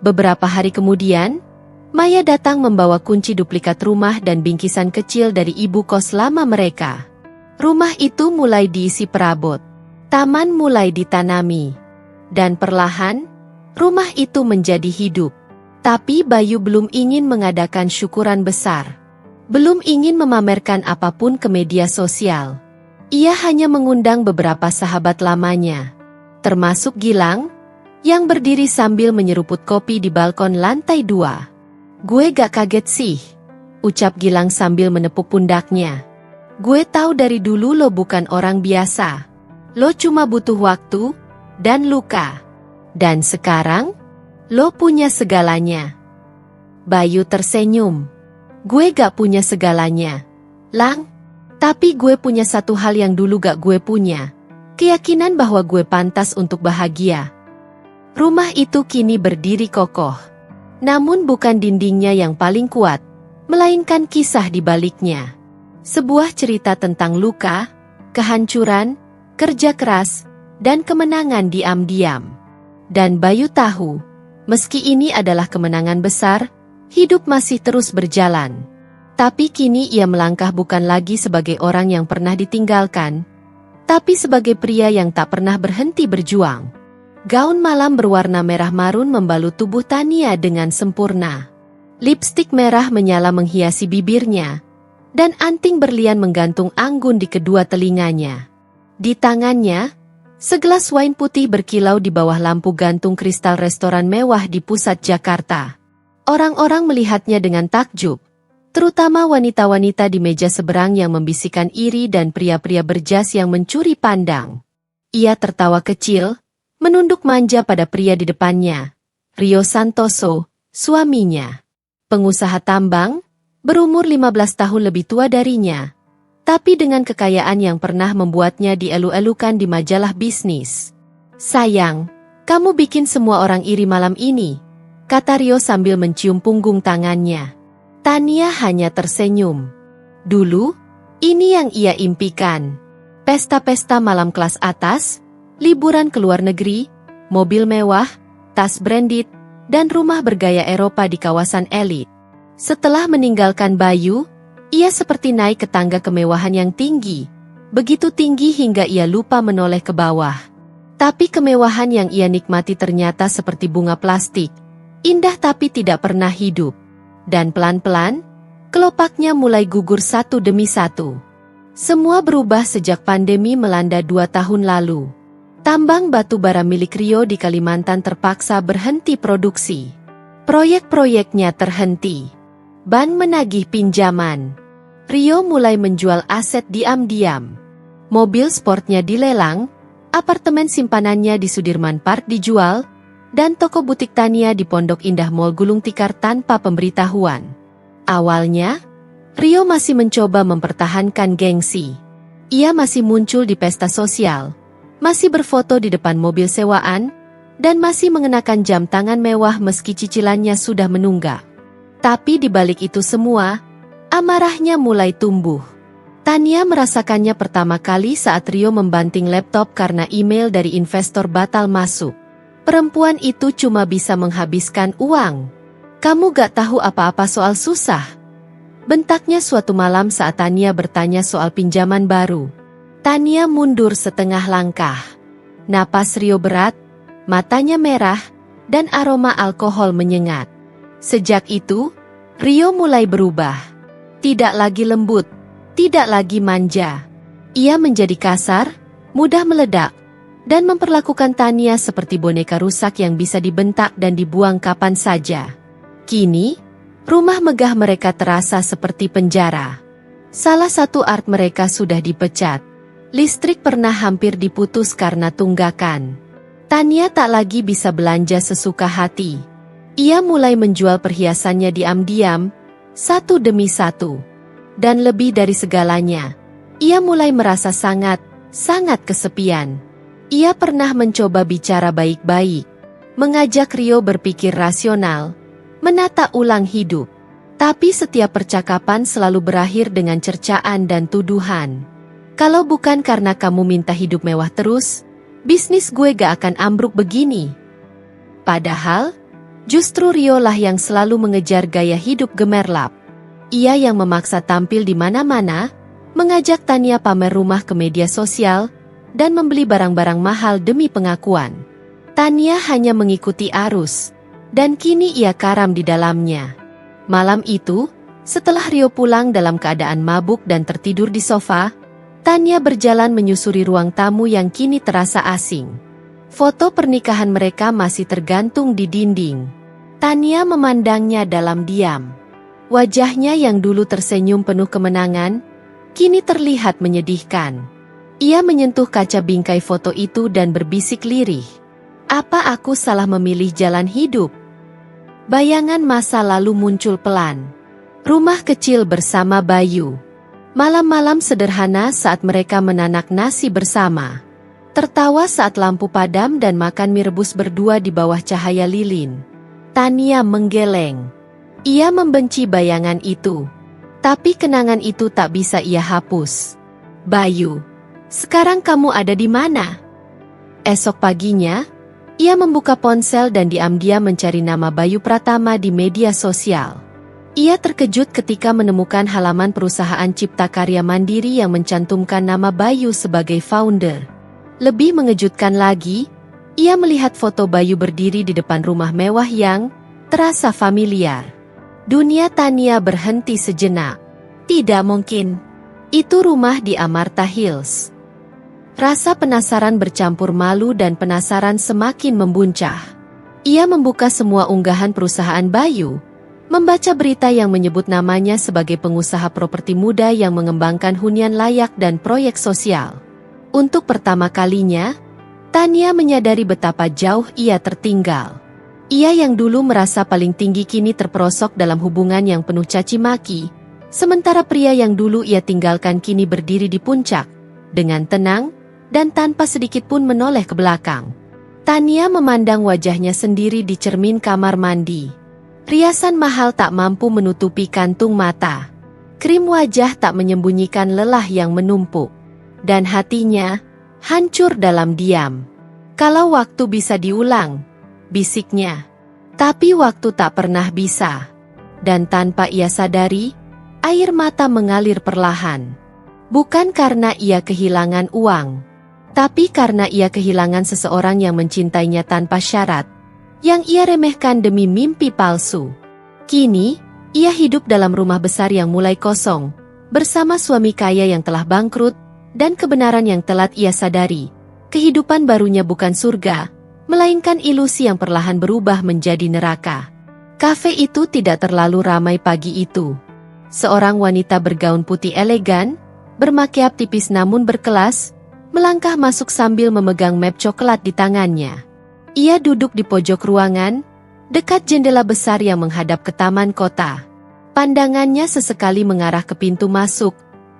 Beberapa hari kemudian, Maya datang membawa kunci duplikat rumah dan bingkisan kecil dari ibu kos lama mereka. Rumah itu mulai diisi perabot. Taman mulai ditanami. Dan perlahan, rumah itu menjadi hidup. Tapi Bayu belum ingin mengadakan syukuran besar. Belum ingin memamerkan apapun ke media sosial. Ia hanya mengundang beberapa sahabat lamanya. Termasuk Gilang, yang berdiri sambil menyeruput kopi di balkon lantai 2. "Gue gak kaget sih," ucap Gilang sambil menepuk pundaknya. "Gue tahu dari dulu lo bukan orang biasa. Lo cuma butuh waktu dan luka. Dan sekarang, lo punya segalanya." Bayu tersenyum. "Gue gak punya segalanya, Lang. Tapi gue punya satu hal yang dulu gak gue punya. Keyakinan bahwa gue pantas untuk bahagia." Rumah itu kini berdiri kokoh. Namun bukan dindingnya yang paling kuat, melainkan kisah di baliknya. Sebuah cerita tentang luka, kehancuran, kerja keras, dan kemenangan diam-diam. Dan Bayu tahu, meski ini adalah kemenangan besar, hidup masih terus berjalan. Tapi kini ia melangkah bukan lagi sebagai orang yang pernah ditinggalkan, tapi sebagai pria yang tak pernah berhenti berjuang. Gaun malam berwarna merah marun membalut tubuh Tania dengan sempurna. Lipstik merah menyala menghiasi bibirnya, dan anting berlian menggantung anggun di kedua telinganya. Di tangannya, segelas wine putih berkilau di bawah lampu gantung kristal restoran mewah di pusat Jakarta. Orang-orang melihatnya dengan takjub, terutama wanita-wanita di meja seberang yang membisikkan iri dan pria-pria berjas yang mencuri pandang. Ia tertawa kecil, menunduk manja pada pria di depannya, Rio Santoso, suaminya. Pengusaha tambang, berumur 15 tahun lebih tua darinya, tapi dengan kekayaan yang pernah membuatnya dielu-elukan di majalah bisnis. "Sayang, kamu bikin semua orang iri malam ini," kata Rio sambil mencium punggung tangannya. Tania hanya tersenyum. Dulu, ini yang ia impikan. Pesta-pesta malam kelas atas, liburan ke luar negeri, mobil mewah, tas branded, dan rumah bergaya Eropa di kawasan elit. Setelah meninggalkan Bayu, ia seperti naik ke tangga kemewahan yang tinggi, begitu tinggi hingga ia lupa menoleh ke bawah. Tapi kemewahan yang ia nikmati ternyata seperti bunga plastik, indah tapi tidak pernah hidup. Dan pelan-pelan, kelopaknya mulai gugur satu demi satu. Semua berubah sejak pandemi melanda 2 tahun lalu. Tambang batu bara milik Rio di Kalimantan terpaksa berhenti produksi. Proyek-proyeknya terhenti. Bank menagih pinjaman. Rio mulai menjual aset diam-diam. Mobil sportnya dilelang, apartemen simpanannya di Sudirman Park dijual, dan toko butik Tania di Pondok Indah Mall gulung tikar tanpa pemberitahuan. Awalnya, Rio masih mencoba mempertahankan gengsi. Ia masih muncul di pesta sosial, masih berfoto di depan mobil sewaan, dan masih mengenakan jam tangan mewah meski cicilannya sudah menunggak. Tapi di balik itu semua, amarahnya mulai tumbuh. Tania merasakannya pertama kali saat Rio membanting laptop karena email dari investor batal masuk. Perempuan itu cuma bisa menghabiskan uang. "Kamu gak tahu apa-apa soal susah?" bentaknya suatu malam saat Tania bertanya soal pinjaman baru. Tania mundur setengah langkah. Napas Rio berat, matanya merah, dan aroma alkohol menyengat. Sejak itu, Rio mulai berubah. Tidak lagi lembut, tidak lagi manja. Ia menjadi kasar, mudah meledak, dan memperlakukan Tania seperti boneka rusak yang bisa dibentak dan dibuang kapan saja. Kini, rumah megah mereka terasa seperti penjara. Salah satu art mereka sudah dipecat. Listrik pernah hampir diputus karena tunggakan. Tania tak lagi bisa belanja sesuka hati. Ia mulai menjual perhiasannya diam-diam, satu demi satu. Dan lebih dari segalanya, ia mulai merasa sangat kesepian. Ia pernah mencoba bicara baik-baik, mengajak Rio berpikir rasional, menata ulang hidup. Tapi setiap percakapan selalu berakhir dengan cercaan dan tuduhan. Kalau bukan karena kamu minta hidup mewah terus, bisnis gue gak akan ambruk begini. Padahal, justru Rio lah yang selalu mengejar gaya hidup gemerlap. Ia yang memaksa tampil di mana-mana, mengajak Tania pamer rumah ke media sosial, dan membeli barang-barang mahal demi pengakuan. Tania hanya mengikuti arus, dan kini ia karam di dalamnya. Malam itu, setelah Rio pulang dalam keadaan mabuk dan tertidur di sofa, Tania berjalan menyusuri ruang tamu yang kini terasa asing. Foto pernikahan mereka masih tergantung di dinding. Tania memandangnya dalam diam. Wajahnya yang dulu tersenyum penuh kemenangan, kini terlihat menyedihkan. Ia menyentuh kaca bingkai foto itu dan berbisik lirih. Apa aku salah memilih jalan hidup? Bayangan masa lalu muncul pelan. Rumah kecil bersama Bayu. Malam-malam sederhana saat mereka menanak nasi bersama. Tertawa saat lampu padam dan makan mie rebus berdua di bawah cahaya lilin. Tania menggeleng. Ia membenci bayangan itu. Tapi kenangan itu tak bisa ia hapus. Bayu, sekarang kamu ada di mana? Esok paginya, ia membuka ponsel dan diam-diam mencari nama Bayu Pratama di media sosial. Ia terkejut ketika menemukan halaman perusahaan cipta karya mandiri yang mencantumkan nama Bayu sebagai founder. Lebih mengejutkan lagi, ia melihat foto Bayu berdiri di depan rumah mewah yang terasa familiar. Dunia Tania berhenti sejenak. Tidak mungkin. Itu rumah di Amarta Hills. Rasa penasaran bercampur malu dan penasaran semakin membuncah. Ia membuka semua unggahan perusahaan Bayu, membaca berita yang menyebut namanya sebagai pengusaha properti muda yang mengembangkan hunian layak dan proyek sosial. Untuk pertama kalinya, Tania menyadari betapa jauh ia tertinggal. Ia yang dulu merasa paling tinggi kini terperosok dalam hubungan yang penuh caci maki, sementara pria yang dulu ia tinggalkan kini berdiri di puncak, dengan tenang, dan tanpa sedikit pun menoleh ke belakang. Tania memandang wajahnya sendiri di cermin kamar mandi. Riasan mahal tak mampu menutupi kantung mata. Krim wajah tak menyembunyikan lelah yang menumpuk. Dan hatinya hancur dalam diam. Kalau waktu bisa diulang, bisiknya. Tapi waktu tak pernah bisa. Dan tanpa ia sadari, air mata mengalir perlahan. Bukan karena ia kehilangan uang, tapi karena ia kehilangan seseorang yang mencintainya tanpa syarat, yang ia remehkan demi mimpi palsu. Kini, ia hidup dalam rumah besar yang mulai kosong, bersama suami kaya yang telah bangkrut, dan kebenaran yang telat ia sadari. Kehidupan barunya bukan surga, melainkan ilusi yang perlahan berubah menjadi neraka. Kafe itu tidak terlalu ramai pagi itu. Seorang wanita bergaun putih elegan, bermakiap tipis namun berkelas, melangkah masuk sambil memegang map coklat di tangannya. Ia duduk di pojok ruangan, dekat jendela besar yang menghadap ke taman kota. Pandangannya sesekali mengarah ke pintu masuk,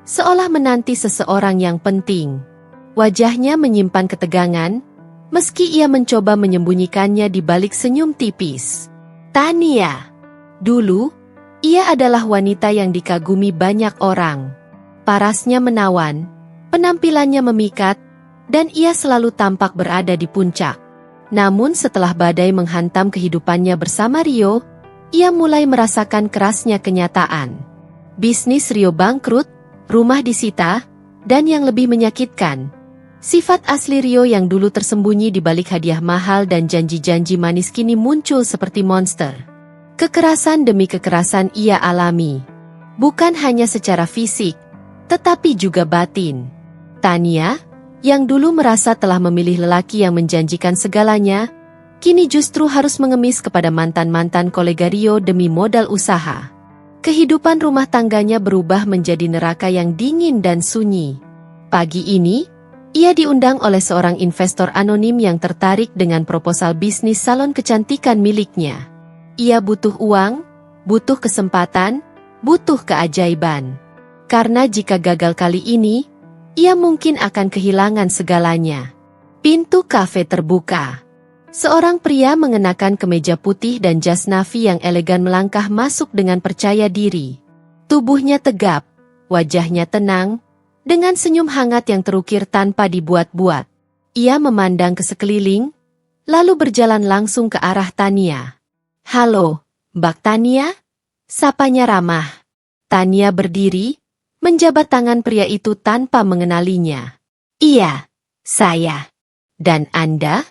seolah menanti seseorang yang penting. Wajahnya menyimpan ketegangan, meski ia mencoba menyembunyikannya di balik senyum tipis. Tania. Dulu, ia adalah wanita yang dikagumi banyak orang. Parasnya menawan, penampilannya memikat, dan ia selalu tampak berada di puncak. Namun setelah badai menghantam kehidupannya bersama Rio, ia mulai merasakan kerasnya kenyataan. Bisnis Rio bangkrut, rumah disita, dan yang lebih menyakitkan, sifat asli Rio yang dulu tersembunyi di balik hadiah mahal dan janji-janji manis kini muncul seperti monster. Kekerasan demi kekerasan ia alami. Bukan hanya secara fisik, tetapi juga batin. Tania, yang dulu merasa telah memilih lelaki yang menjanjikan segalanya, kini justru harus mengemis kepada mantan-mantan kolega Rio demi modal usaha. Kehidupan rumah tangganya berubah menjadi neraka yang dingin dan sunyi. Pagi ini, ia diundang oleh seorang investor anonim yang tertarik dengan proposal bisnis salon kecantikan miliknya. Ia butuh uang, butuh kesempatan, butuh keajaiban. Karena jika gagal kali ini, ia mungkin akan kehilangan segalanya. Pintu kafe terbuka. Seorang pria mengenakan kemeja putih dan jas navy yang elegan melangkah masuk dengan percaya diri. Tubuhnya tegap, wajahnya tenang, dengan senyum hangat yang terukir tanpa dibuat-buat. Ia memandang ke sekeliling, lalu berjalan langsung ke arah Tania. "Halo, Mbak Tania?" Sapanya ramah. Tania berdiri, menjabat tangan pria itu tanpa mengenalinya. "Iya, saya. Dan Anda?"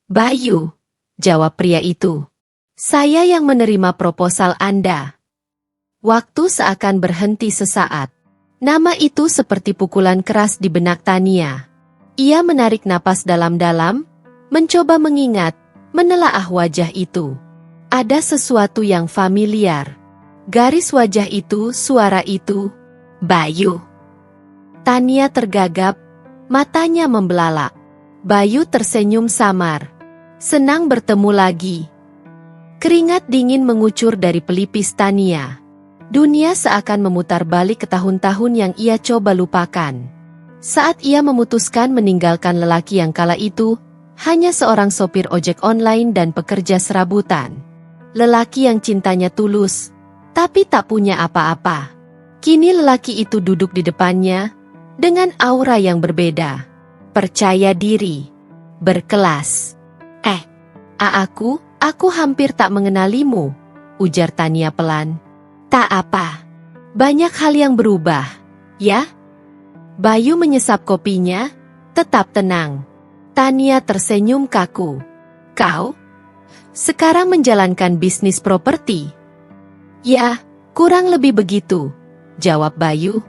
"Bayu," jawab pria itu. "Saya yang menerima proposal Anda." Waktu seakan berhenti sesaat. Nama itu seperti pukulan keras di benak Tania. Ia menarik napas dalam-dalam, mencoba mengingat, menelaah wajah itu. Ada sesuatu yang familiar. Garis wajah itu, suara itu. "Bayu." Tania tergagap, matanya membelalak. Bayu tersenyum samar. "Senang bertemu lagi." Keringat dingin mengucur dari pelipis Tania. Dunia seakan memutar balik ke tahun-tahun yang ia coba lupakan. Saat ia memutuskan meninggalkan lelaki yang kala itu, hanya seorang sopir ojek online dan pekerja serabutan. Lelaki yang cintanya tulus, tapi tak punya apa-apa. Kini lelaki itu duduk di depannya, dengan aura yang berbeda. Percaya diri, berkelas. Aku hampir tak mengenalimu," ujar Tania pelan. "Tak apa. Banyak hal yang berubah, ya?" Bayu menyesap kopinya, tetap tenang. Tania tersenyum kaku. "Kau sekarang menjalankan bisnis properti?" "Ya, kurang lebih begitu," jawab Bayu.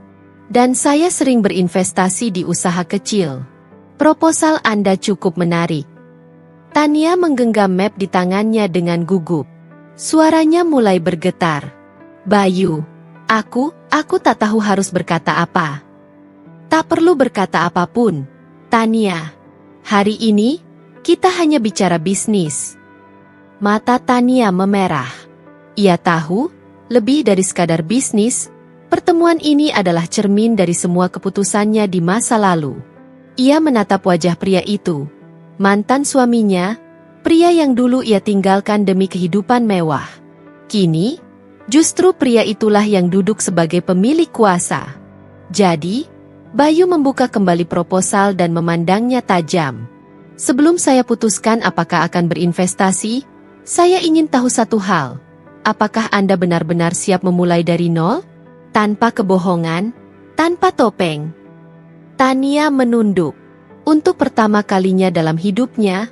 "Dan saya sering berinvestasi di usaha kecil. Proposal Anda cukup menarik." Tania menggenggam map di tangannya dengan gugup. Suaranya mulai bergetar. "Bayu, aku tak tahu harus berkata apa." "Tak perlu berkata apapun, Tania. Hari ini, kita hanya bicara bisnis." Mata Tania memerah. Ia tahu, lebih dari sekadar bisnis, pertemuan ini adalah cermin dari semua keputusannya di masa lalu. Ia menatap wajah pria itu, mantan suaminya, pria yang dulu ia tinggalkan demi kehidupan mewah. Kini, justru pria itulah yang duduk sebagai pemilik kuasa. Jadi, Bayu membuka kembali proposal dan memandangnya tajam. "Sebelum saya putuskan apakah akan berinvestasi, saya ingin tahu satu hal. Apakah Anda benar-benar siap memulai dari nol? Tanpa kebohongan, tanpa topeng?" Tania menunduk. Untuk pertama kalinya dalam hidupnya,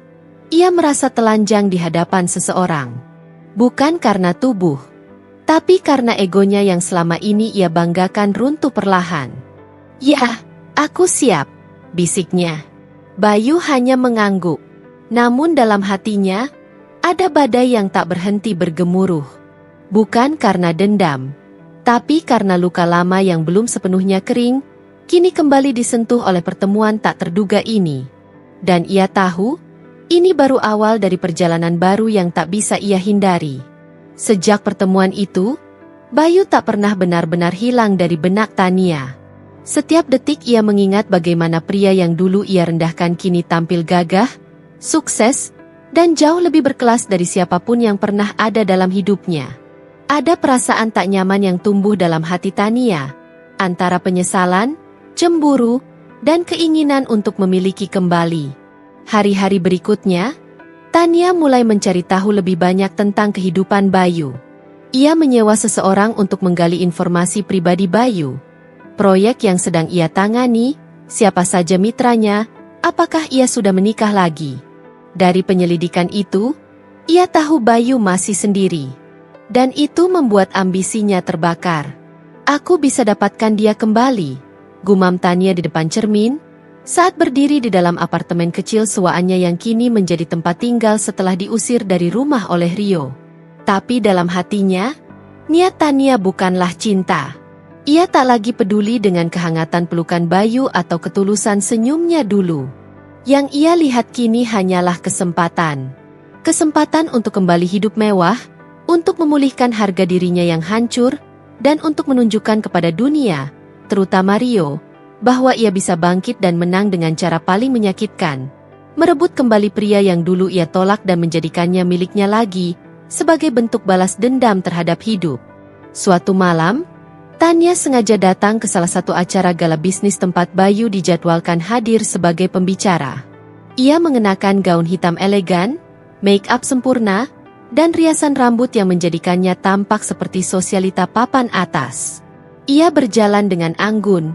ia merasa telanjang di hadapan seseorang. Bukan karena tubuh, tapi karena egonya yang selama ini ia banggakan runtuh perlahan. "Ya, aku siap," bisiknya. Bayu hanya mengangguk. Namun dalam hatinya, ada badai yang tak berhenti bergemuruh. Bukan karena dendam, tapi karena luka lama yang belum sepenuhnya kering, kini kembali disentuh oleh pertemuan tak terduga ini. Dan ia tahu, ini baru awal dari perjalanan baru yang tak bisa ia hindari. Sejak pertemuan itu, Bayu tak pernah benar-benar hilang dari benak Tania. Setiap detik ia mengingat bagaimana pria yang dulu ia rendahkan kini tampil gagah, sukses, dan jauh lebih berkelas dari siapapun yang pernah ada dalam hidupnya. Ada perasaan tak nyaman yang tumbuh dalam hati Tania, antara penyesalan, cemburu, dan keinginan untuk memiliki kembali. Hari-hari berikutnya, Tania mulai mencari tahu lebih banyak tentang kehidupan Bayu. Ia menyewa seseorang untuk menggali informasi pribadi Bayu. Proyek yang sedang ia tangani, siapa saja mitranya, apakah ia sudah menikah lagi. Dari penyelidikan itu, ia tahu Bayu masih sendiri. Dan itu membuat ambisinya terbakar. "Aku bisa dapatkan dia kembali," gumam Tania di depan cermin, saat berdiri di dalam apartemen kecil sewaannya yang kini menjadi tempat tinggal setelah diusir dari rumah oleh Rio. Tapi dalam hatinya, niat Tania bukanlah cinta. Ia tak lagi peduli dengan kehangatan pelukan Bayu atau ketulusan senyumnya dulu. Yang ia lihat kini hanyalah kesempatan. Kesempatan untuk kembali hidup mewah, untuk memulihkan harga dirinya yang hancur, dan untuk menunjukkan kepada dunia, terutama Rio, bahwa ia bisa bangkit dan menang dengan cara paling menyakitkan, merebut kembali pria yang dulu ia tolak dan menjadikannya miliknya lagi, sebagai bentuk balas dendam terhadap hidup. Suatu malam, Tania sengaja datang ke salah satu acara gala bisnis tempat Bayu dijadwalkan hadir sebagai pembicara. Ia mengenakan gaun hitam elegan, make up sempurna, dan riasan rambut yang menjadikannya tampak seperti sosialita papan atas. Ia berjalan dengan anggun,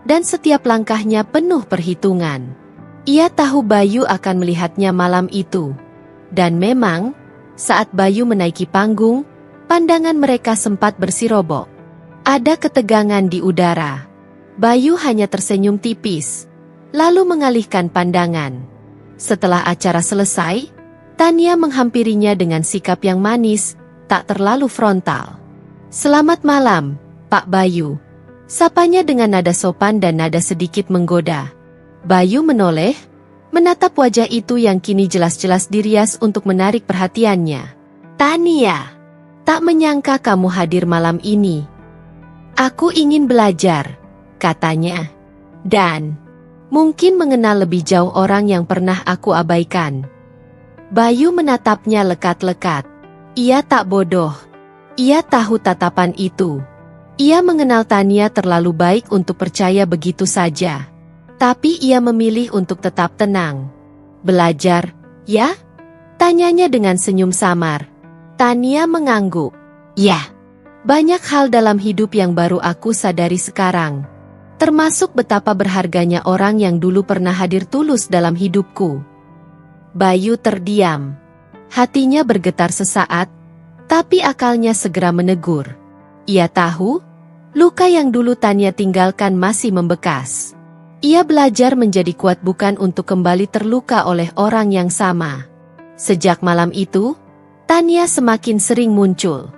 dan setiap langkahnya penuh perhitungan. Ia tahu Bayu akan melihatnya malam itu. Dan memang, saat Bayu menaiki panggung, pandangan mereka sempat bersirobok. Ada ketegangan di udara. Bayu hanya tersenyum tipis, lalu mengalihkan pandangan. Setelah acara selesai, Tania menghampirinya dengan sikap yang manis, tak terlalu frontal. "Selamat malam, Pak Bayu." Sapanya dengan nada sopan dan nada sedikit menggoda. Bayu menoleh, menatap wajah itu yang kini jelas-jelas dirias untuk menarik perhatiannya. "Tania, tak menyangka kamu hadir malam ini. Aku ingin belajar," katanya. "Dan mungkin mengenal lebih jauh orang yang pernah aku abaikan." Bayu menatapnya lekat-lekat. Ia tak bodoh. Ia tahu tatapan itu. Ia mengenal Tania terlalu baik untuk percaya begitu saja. Tapi ia memilih untuk tetap tenang. "Belajar, ya?" tanyanya dengan senyum samar. Tania mengangguk. "Ya, banyak hal dalam hidup yang baru aku sadari sekarang. Termasuk betapa berharganya orang yang dulu pernah hadir tulus dalam hidupku." Bayu terdiam. Hatinya bergetar sesaat, tapi akalnya segera menegur. Ia tahu, luka yang dulu Tania tinggalkan masih membekas. Ia belajar menjadi kuat bukan untuk kembali terluka oleh orang yang sama. Sejak malam itu, Tania semakin sering muncul.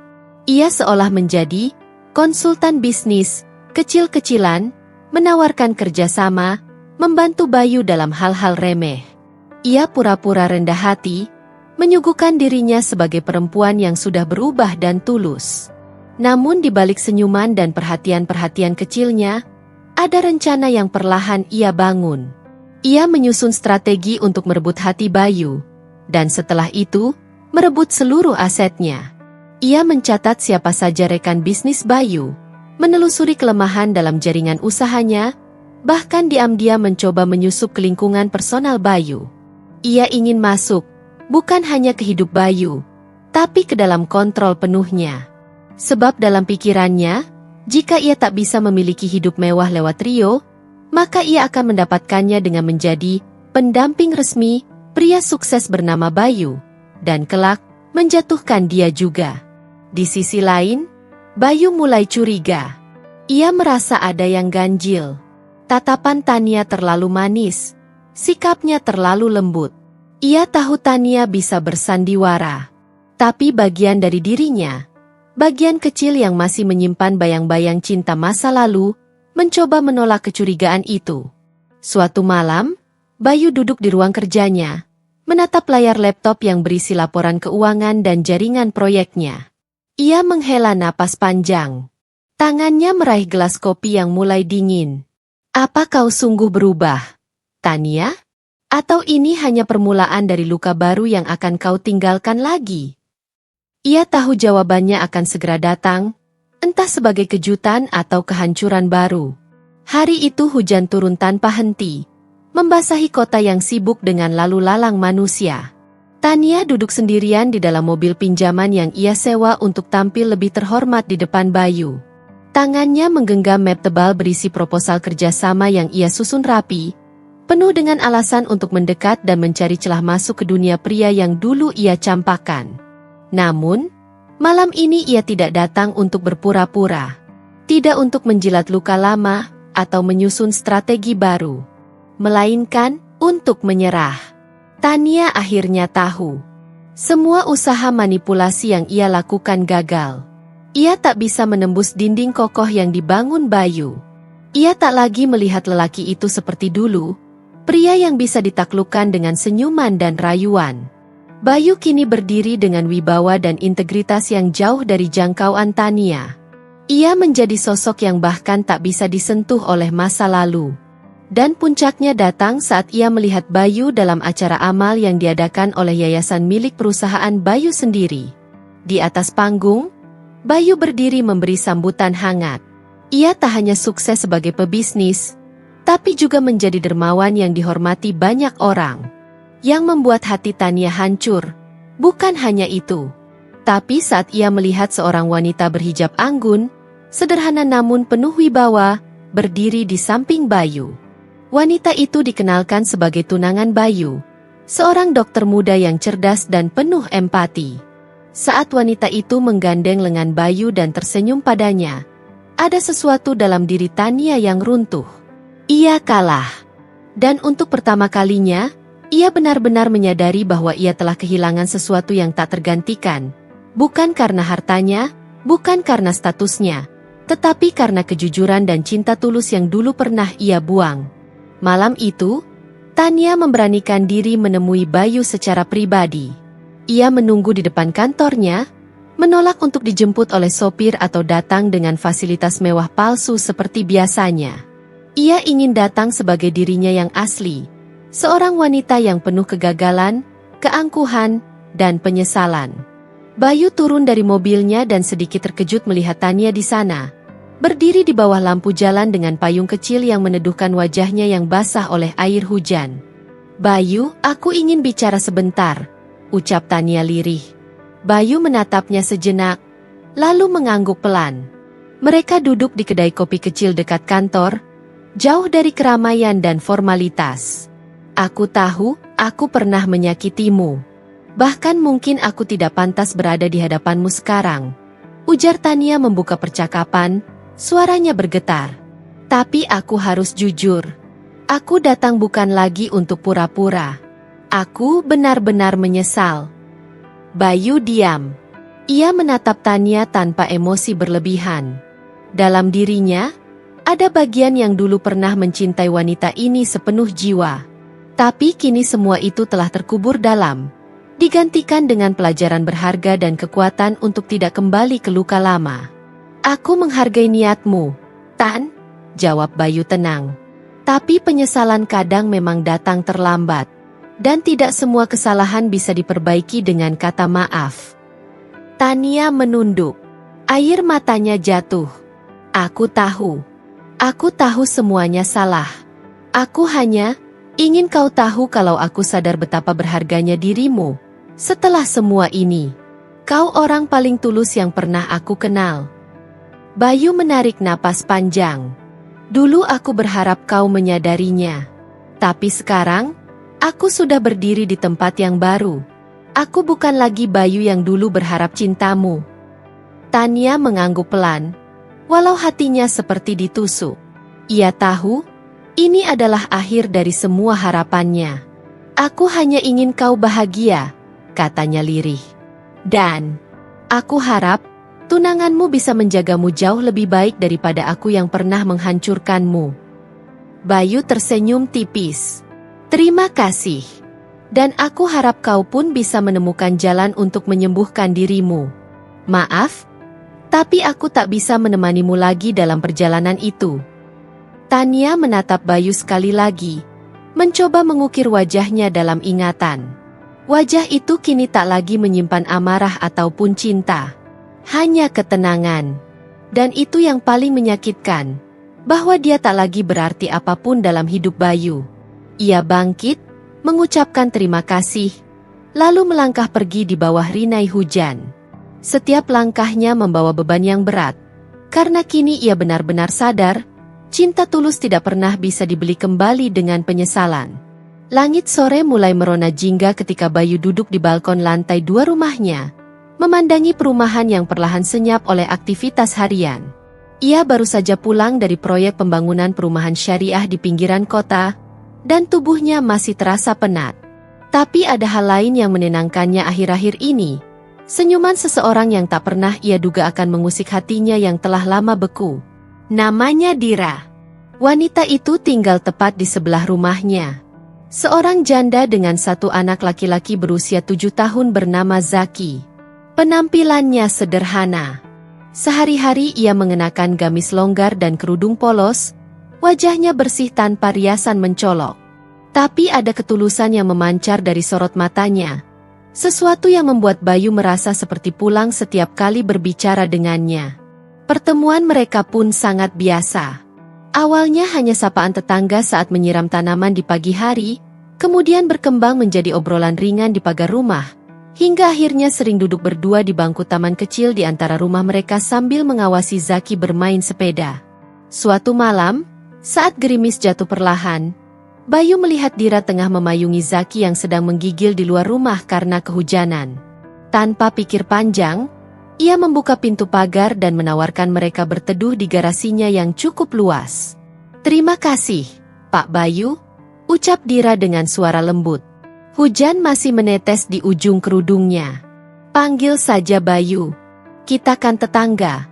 Ia seolah menjadi konsultan bisnis, kecil-kecilan, menawarkan kerjasama, membantu Bayu dalam hal-hal remeh. Ia pura-pura rendah hati, menyuguhkan dirinya sebagai perempuan yang sudah berubah dan tulus. Namun di balik senyuman dan perhatian-perhatian kecilnya, ada rencana yang perlahan ia bangun. Ia menyusun strategi untuk merebut hati Bayu, dan setelah itu, merebut seluruh asetnya. Ia mencatat siapa saja rekan bisnis Bayu, menelusuri kelemahan dalam jaringan usahanya, bahkan diam-diam mencoba menyusup ke lingkungan personal Bayu. Ia ingin masuk, bukan hanya ke hidup Bayu, tapi ke dalam kontrol penuhnya. Sebab dalam pikirannya, jika ia tak bisa memiliki hidup mewah lewat Rio, maka ia akan mendapatkannya dengan menjadi pendamping resmi pria sukses bernama Bayu, dan kelak menjatuhkan dia juga. Di sisi lain, Bayu mulai curiga. Ia merasa ada yang ganjil. Tatapan Tania terlalu manis, sikapnya terlalu lembut. Ia tahu Tania bisa bersandiwara, tapi bagian dari dirinya, bagian kecil yang masih menyimpan bayang-bayang cinta masa lalu, mencoba menolak kecurigaan itu. Suatu malam, Bayu duduk di ruang kerjanya, menatap layar laptop yang berisi laporan keuangan dan jaringan proyeknya. Ia menghela napas panjang. Tangannya meraih gelas kopi yang mulai dingin. "Apa kau sungguh berubah, Tania? Atau ini hanya permulaan dari luka baru yang akan kau tinggalkan lagi?" Ia tahu jawabannya akan segera datang, entah sebagai kejutan atau kehancuran baru. Hari itu hujan turun tanpa henti, membasahi kota yang sibuk dengan lalu lalang manusia. Tania duduk sendirian di dalam mobil pinjaman yang ia sewa untuk tampil lebih terhormat di depan Bayu. Tangannya menggenggam map tebal berisi proposal kerjasama yang ia susun rapi, penuh dengan alasan untuk mendekat dan mencari celah masuk ke dunia pria yang dulu ia campakkan. Namun, malam ini ia tidak datang untuk berpura-pura. Tidak untuk menjilat luka lama atau menyusun strategi baru. Melainkan untuk menyerah. Tania akhirnya tahu. Semua usaha manipulasi yang ia lakukan gagal. Ia tak bisa menembus dinding kokoh yang dibangun Bayu. Ia tak lagi melihat lelaki itu seperti dulu, pria yang bisa ditaklukkan dengan senyuman dan rayuan. Bayu kini berdiri dengan wibawa dan integritas yang jauh dari jangkauan Tania. Ia menjadi sosok yang bahkan tak bisa disentuh oleh masa lalu. Dan puncaknya datang saat ia melihat Bayu dalam acara amal yang diadakan oleh yayasan milik perusahaan Bayu sendiri. Di atas panggung, Bayu berdiri memberi sambutan hangat. Ia tak hanya sukses sebagai pebisnis, tapi juga menjadi dermawan yang dihormati banyak orang. Yang membuat hati Tania hancur, bukan hanya itu. Tapi saat ia melihat seorang wanita berhijab anggun, sederhana namun penuh wibawa, berdiri di samping Bayu. Wanita itu dikenalkan sebagai tunangan Bayu, seorang dokter muda yang cerdas dan penuh empati. Saat wanita itu menggandeng lengan Bayu dan tersenyum padanya, ada sesuatu dalam diri Tania yang runtuh. Ia kalah. Dan untuk pertama kalinya, ia benar-benar menyadari bahwa ia telah kehilangan sesuatu yang tak tergantikan. Bukan karena hartanya, bukan karena statusnya, tetapi karena kejujuran dan cinta tulus yang dulu pernah ia buang. Malam itu, Tania memberanikan diri menemui Bayu secara pribadi. Ia menunggu di depan kantornya, menolak untuk dijemput oleh sopir atau datang dengan fasilitas mewah palsu seperti biasanya. Ia ingin datang sebagai dirinya yang asli, seorang wanita yang penuh kegagalan, keangkuhan, dan penyesalan. Bayu turun dari mobilnya dan sedikit terkejut melihat Tania di sana. Berdiri di bawah lampu jalan dengan payung kecil yang meneduhkan wajahnya yang basah oleh air hujan. "Bayu, aku ingin bicara sebentar," ucap Tania lirih. Bayu menatapnya sejenak, lalu mengangguk pelan. Mereka duduk di kedai kopi kecil dekat kantor, jauh dari keramaian dan formalitas. "Aku tahu, aku pernah menyakitimu. Bahkan mungkin aku tidak pantas berada di hadapanmu sekarang," ujar Tania membuka percakapan. Suaranya bergetar. "Tapi aku harus jujur. Aku datang bukan lagi untuk pura-pura. Aku benar-benar menyesal." Bayu diam. Ia menatap Tania tanpa emosi berlebihan. Dalam dirinya, ada bagian yang dulu pernah mencintai wanita ini sepenuh jiwa. Tapi kini semua itu telah terkubur dalam, digantikan dengan pelajaran berharga dan kekuatan untuk tidak kembali ke luka lama. "Aku menghargai niatmu, Tan," jawab Bayu tenang. "Tapi penyesalan kadang memang datang terlambat. Dan tidak semua kesalahan bisa diperbaiki dengan kata maaf." Tania menunduk. Air matanya jatuh. "Aku tahu. Aku tahu semuanya salah. Aku hanya ingin kau tahu kalau aku sadar betapa berharganya dirimu. Setelah semua ini, kau orang paling tulus yang pernah aku kenal." Bayu menarik napas panjang. "Dulu aku berharap kau menyadarinya. Tapi sekarang, aku sudah berdiri di tempat yang baru. Aku bukan lagi Bayu yang dulu berharap cintamu." Tania mengangguk pelan, walau hatinya seperti ditusuk. Ia tahu, ini adalah akhir dari semua harapannya. "Aku hanya ingin kau bahagia," katanya lirih. "Dan aku harap tunanganmu bisa menjagamu jauh lebih baik daripada aku yang pernah menghancurkanmu." Bayu tersenyum tipis. "Terima kasih. Dan aku harap kau pun bisa menemukan jalan untuk menyembuhkan dirimu. Maaf, tapi aku tak bisa menemanimu lagi dalam perjalanan itu." Tania menatap Bayu sekali lagi, mencoba mengukir wajahnya dalam ingatan. Wajah itu kini tak lagi menyimpan amarah ataupun cinta. Hanya ketenangan. Dan itu yang paling menyakitkan, bahwa dia tak lagi berarti apapun dalam hidup Bayu. Ia bangkit, mengucapkan terima kasih, lalu melangkah pergi di bawah rinai hujan. Setiap langkahnya membawa beban yang berat, karena kini ia benar-benar sadar, cinta tulus tidak pernah bisa dibeli kembali dengan penyesalan. Langit sore mulai merona jingga ketika Bayu duduk di balkon lantai 2 rumahnya, memandangi perumahan yang perlahan senyap oleh aktivitas harian. Ia baru saja pulang dari proyek pembangunan perumahan syariah di pinggiran kota, dan tubuhnya masih terasa penat. Tapi ada hal lain yang menenangkannya akhir-akhir ini. Senyuman seseorang yang tak pernah ia duga akan mengusik hatinya yang telah lama beku. Namanya Dira. Wanita itu tinggal tepat di sebelah rumahnya. Seorang janda dengan 1 anak laki-laki berusia 7 tahun bernama Zaki. Penampilannya sederhana. Sehari-hari ia mengenakan gamis longgar dan kerudung polos, Wajahnya bersih tanpa riasan mencolok. Tapi ada ketulusan yang memancar dari sorot matanya. Sesuatu yang membuat Bayu merasa seperti pulang setiap kali berbicara dengannya. Pertemuan mereka pun sangat biasa. Awalnya hanya sapaan tetangga saat menyiram tanaman di pagi hari, kemudian berkembang menjadi obrolan ringan di pagar rumah, hingga akhirnya sering duduk berdua di bangku taman kecil di antara rumah mereka sambil mengawasi Zaki bermain sepeda. Suatu malam, saat gerimis jatuh perlahan, Bayu melihat Dira tengah memayungi Zaki yang sedang menggigil di luar rumah karena kehujanan. Tanpa pikir panjang, ia membuka pintu pagar dan menawarkan mereka berteduh di garasinya yang cukup luas. "Terima kasih, Pak Bayu," ucap Dira dengan suara lembut. Hujan masih menetes di ujung kerudungnya. "Panggil saja Bayu. Kita kan tetangga,"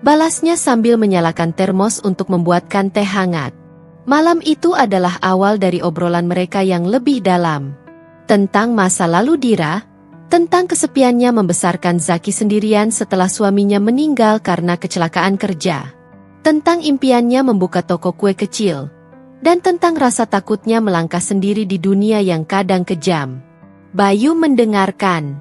balasnya sambil menyalakan termos untuk membuatkan teh hangat. Malam itu adalah awal dari obrolan mereka yang lebih dalam. Tentang masa lalu Dira, tentang kesepiannya membesarkan Zaki sendirian setelah suaminya meninggal karena kecelakaan kerja, tentang impiannya membuka toko kue kecil, dan tentang rasa takutnya melangkah sendiri di dunia yang kadang kejam. Bayu mendengarkan,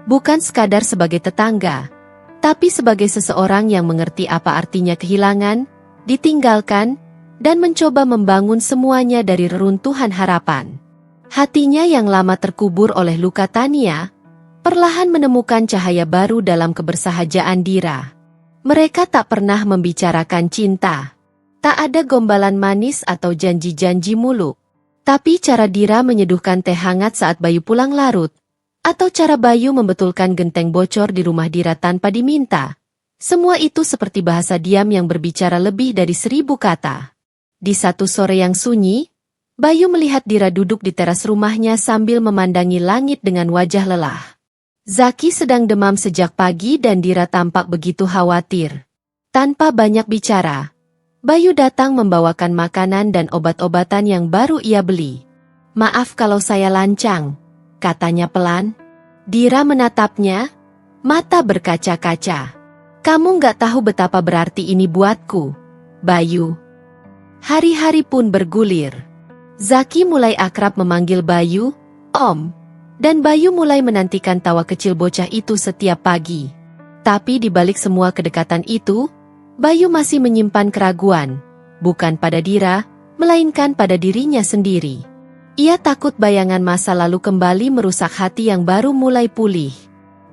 bukan sekadar sebagai tetangga, tapi sebagai seseorang yang mengerti apa artinya kehilangan, ditinggalkan, dan mencoba membangun semuanya dari reruntuhan harapan. Hatinya yang lama terkubur oleh luka Tania, perlahan menemukan cahaya baru dalam kebersahajaan Dira. Mereka tak pernah membicarakan cinta. Tak ada gombalan manis atau janji-janji muluk. Tapi cara Dira menyeduhkan teh hangat saat Bayu pulang larut, atau cara Bayu membetulkan genteng bocor di rumah Dira tanpa diminta, semua itu seperti bahasa diam yang berbicara lebih dari 1000 kata. Di satu sore yang sunyi, Bayu melihat Dira duduk di teras rumahnya sambil memandangi langit dengan wajah lelah. Zaki sedang demam sejak pagi dan Dira tampak begitu khawatir. Tanpa banyak bicara, Bayu datang membawakan makanan dan obat-obatan yang baru ia beli. "Maaf kalau saya lancang," katanya pelan. Dira menatapnya, mata berkaca-kaca. "Kamu nggak tahu betapa berarti ini buatku, Bayu." Hari-hari pun bergulir. Zaki mulai akrab memanggil Bayu, "Om," dan Bayu mulai menantikan tawa kecil bocah itu setiap pagi. Tapi di balik semua kedekatan itu, Bayu masih menyimpan keraguan, bukan pada Dira, melainkan pada dirinya sendiri. Ia takut bayangan masa lalu kembali merusak hati yang baru mulai pulih.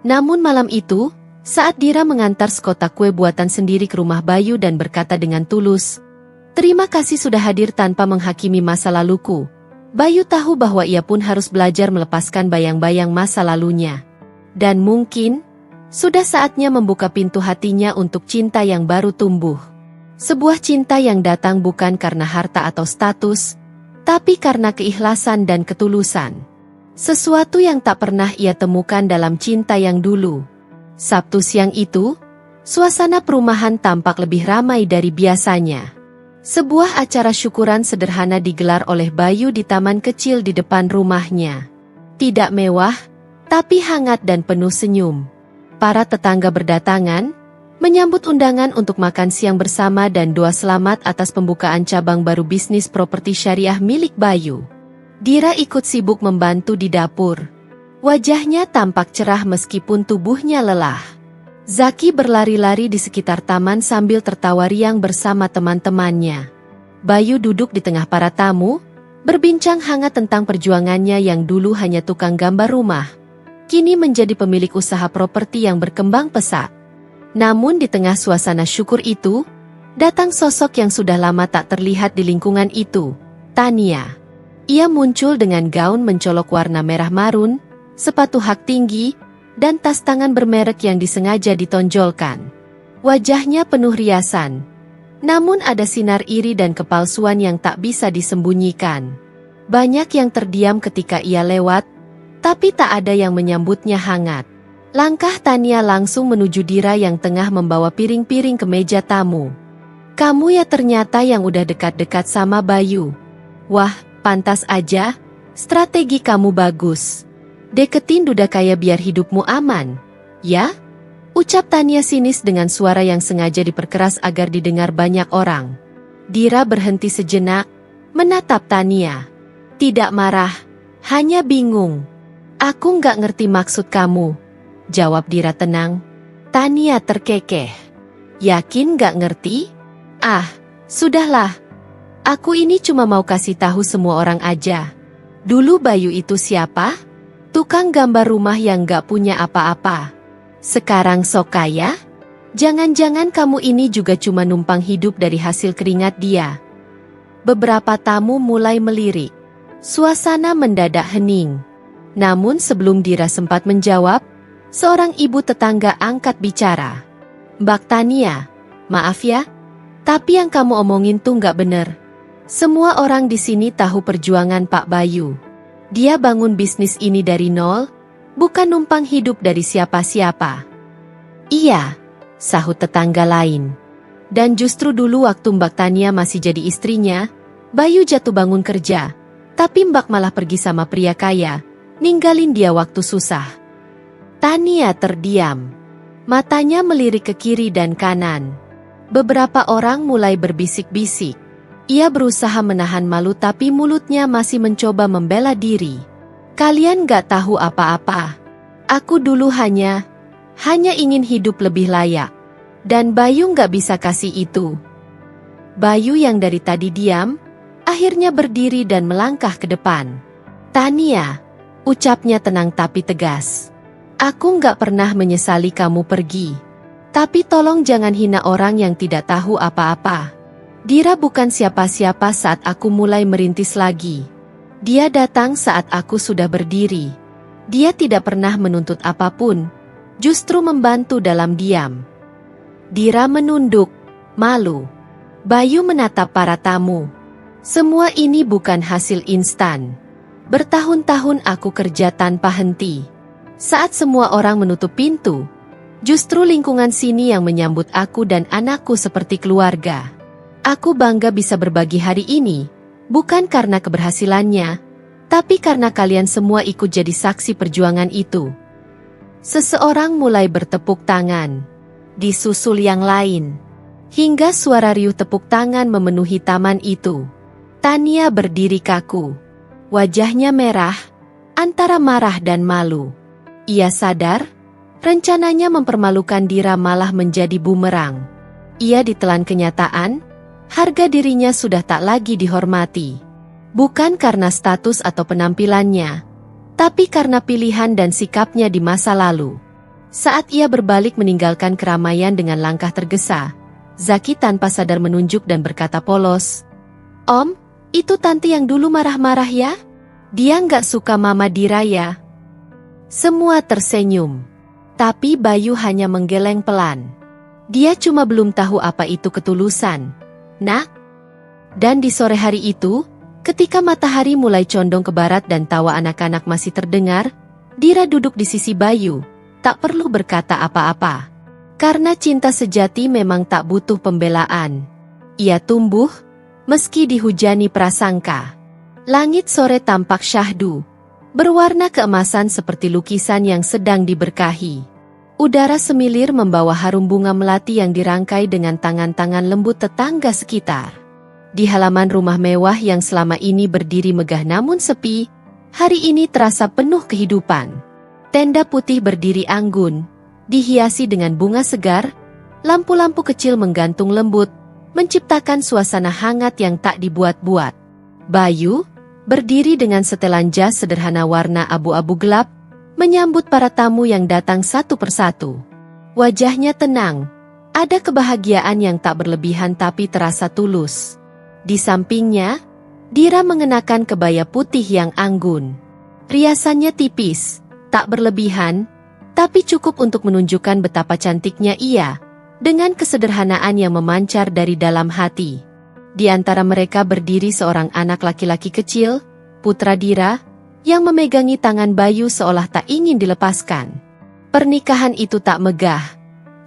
Namun malam itu, saat Dira mengantar sekotak kue buatan sendiri ke rumah Bayu dan berkata dengan tulus, "Terima kasih sudah hadir tanpa menghakimi masa laluku," Bayu tahu bahwa ia pun harus belajar melepaskan bayang-bayang masa lalunya. Dan mungkin, sudah saatnya membuka pintu hatinya untuk cinta yang baru tumbuh. Sebuah cinta yang datang bukan karena harta atau status, tapi karena keikhlasan dan ketulusan. Sesuatu yang tak pernah ia temukan dalam cinta yang dulu. Sabtu siang itu, suasana perumahan tampak lebih ramai dari biasanya. Sebuah acara syukuran sederhana digelar oleh Bayu di taman kecil di depan rumahnya. Tidak mewah, tapi hangat dan penuh senyum. Para tetangga berdatangan, menyambut undangan untuk makan siang bersama dan doa selamat atas pembukaan cabang baru bisnis properti syariah milik Bayu. Dira ikut sibuk membantu di dapur. Wajahnya tampak cerah meskipun tubuhnya lelah. Zaki berlari-lari di sekitar taman sambil tertawa riang bersama teman-temannya. Bayu duduk di tengah para tamu, berbincang hangat tentang perjuangannya yang dulu hanya tukang gambar rumah, kini menjadi pemilik usaha properti yang berkembang pesat. Namun di tengah suasana syukur itu, datang sosok yang sudah lama tak terlihat di lingkungan itu, Tania. Ia muncul dengan gaun mencolok warna merah marun, sepatu hak tinggi, dan tas tangan bermerek yang disengaja ditonjolkan. Wajahnya penuh riasan, namun ada sinar iri dan kepalsuan yang tak bisa disembunyikan. Banyak yang terdiam ketika ia lewat, tapi tak ada yang menyambutnya hangat. Langkah Tania langsung menuju Dira yang tengah membawa piring-piring ke meja tamu. "Kamu ya ternyata yang udah dekat-dekat sama Bayu. Wah, pantas aja, strategi kamu bagus. Deketin duda kaya biar hidupmu aman, ya?" ucap Tania sinis dengan suara yang sengaja diperkeras agar didengar banyak orang. Dira berhenti sejenak, menatap Tania. Tidak marah, hanya bingung. Aku nggak ngerti maksud kamu, jawab Dira tenang. Tania terkekeh. Yakin nggak ngerti? Ah, sudahlah. Aku ini cuma mau kasih tahu semua orang aja. Dulu Bayu itu siapa? Tukang gambar rumah yang nggak punya apa-apa. Sekarang sok kaya? Jangan-jangan kamu ini juga cuma numpang hidup dari hasil keringat dia. Beberapa tamu mulai melirik. Suasana mendadak hening. Namun sebelum Dira sempat menjawab, seorang ibu tetangga angkat bicara. Mbak Tania, maaf ya, tapi yang kamu omongin tuh nggak bener. Semua orang di sini tahu perjuangan Pak Bayu. Dia bangun bisnis ini dari nol, bukan numpang hidup dari siapa-siapa. Iya, sahut tetangga lain. Dan justru dulu waktu Mbak Tania masih jadi istrinya, Bayu jatuh bangun kerja, tapi Mbak malah pergi sama pria kaya, ninggalin dia waktu susah. Tania terdiam. Matanya melirik ke kiri dan kanan. Beberapa orang mulai berbisik-bisik. Ia berusaha menahan malu tapi mulutnya masih mencoba membela diri. Kalian gak tahu apa-apa. Aku dulu hanya ingin hidup lebih layak. Dan Bayu gak bisa kasih itu. Bayu yang dari tadi diam, akhirnya berdiri dan melangkah ke depan. Tania, ucapnya tenang tapi tegas. Aku gak pernah menyesali kamu pergi. Tapi tolong jangan hina orang yang tidak tahu apa-apa. Dira bukan siapa-siapa saat aku mulai merintis lagi. Dia datang saat aku sudah berdiri. Dia tidak pernah menuntut apapun, justru membantu dalam diam. Dira menunduk, malu. Bayu menatap para tamu. Semua ini bukan hasil instan. Bertahun-tahun aku kerja tanpa henti. Saat semua orang menutup pintu, justru lingkungan sini yang menyambut aku dan anakku seperti keluarga. Aku bangga bisa berbagi hari ini, bukan karena keberhasilannya, tapi karena kalian semua ikut jadi saksi perjuangan itu. Seseorang mulai bertepuk tangan, disusul yang lain, hingga suara riuh tepuk tangan memenuhi taman itu. Tania berdiri kaku, wajahnya merah, antara marah dan malu. Ia sadar, rencananya mempermalukan Dira malah menjadi bumerang. Ia ditelan kenyataan, harga dirinya sudah tak lagi dihormati. Bukan karena status atau penampilannya, tapi karena pilihan dan sikapnya di masa lalu. Saat ia berbalik meninggalkan keramaian dengan langkah tergesa, Zaki tanpa sadar menunjuk dan berkata polos, "Om, itu tante yang dulu marah-marah ya? Dia nggak suka Mama Dira ya?" Semua tersenyum, tapi Bayu hanya menggeleng pelan. Dia cuma belum tahu apa itu ketulusan. Nak? Dan di sore hari itu, ketika matahari mulai condong ke barat dan tawa anak-anak masih terdengar, Dira duduk di sisi Bayu, tak perlu berkata apa-apa. Karena cinta sejati memang tak butuh pembelaan. Ia tumbuh, meski dihujani prasangka. Langit sore tampak syahdu, berwarna keemasan seperti lukisan yang sedang diberkahi. Udara semilir membawa harum bunga melati yang dirangkai dengan tangan-tangan lembut tetangga sekitar. Di halaman rumah mewah yang selama ini berdiri megah namun sepi, hari ini terasa penuh kehidupan. Tenda putih berdiri anggun, dihiasi dengan bunga segar, lampu-lampu kecil menggantung lembut, menciptakan suasana hangat yang tak dibuat-buat. Bayu, berdiri dengan setelan jas sederhana warna abu-abu gelap, menyambut para tamu yang datang satu persatu. Wajahnya tenang, ada kebahagiaan yang tak berlebihan tapi terasa tulus. Di sampingnya, Dira mengenakan kebaya putih yang anggun. Riasannya tipis, tak berlebihan, tapi cukup untuk menunjukkan betapa cantiknya ia, dengan kesederhanaan yang memancar dari dalam hati. Di antara mereka berdiri seorang anak laki-laki kecil, putra Dira, yang memegangi tangan Bayu seolah tak ingin dilepaskan. Pernikahan itu tak megah,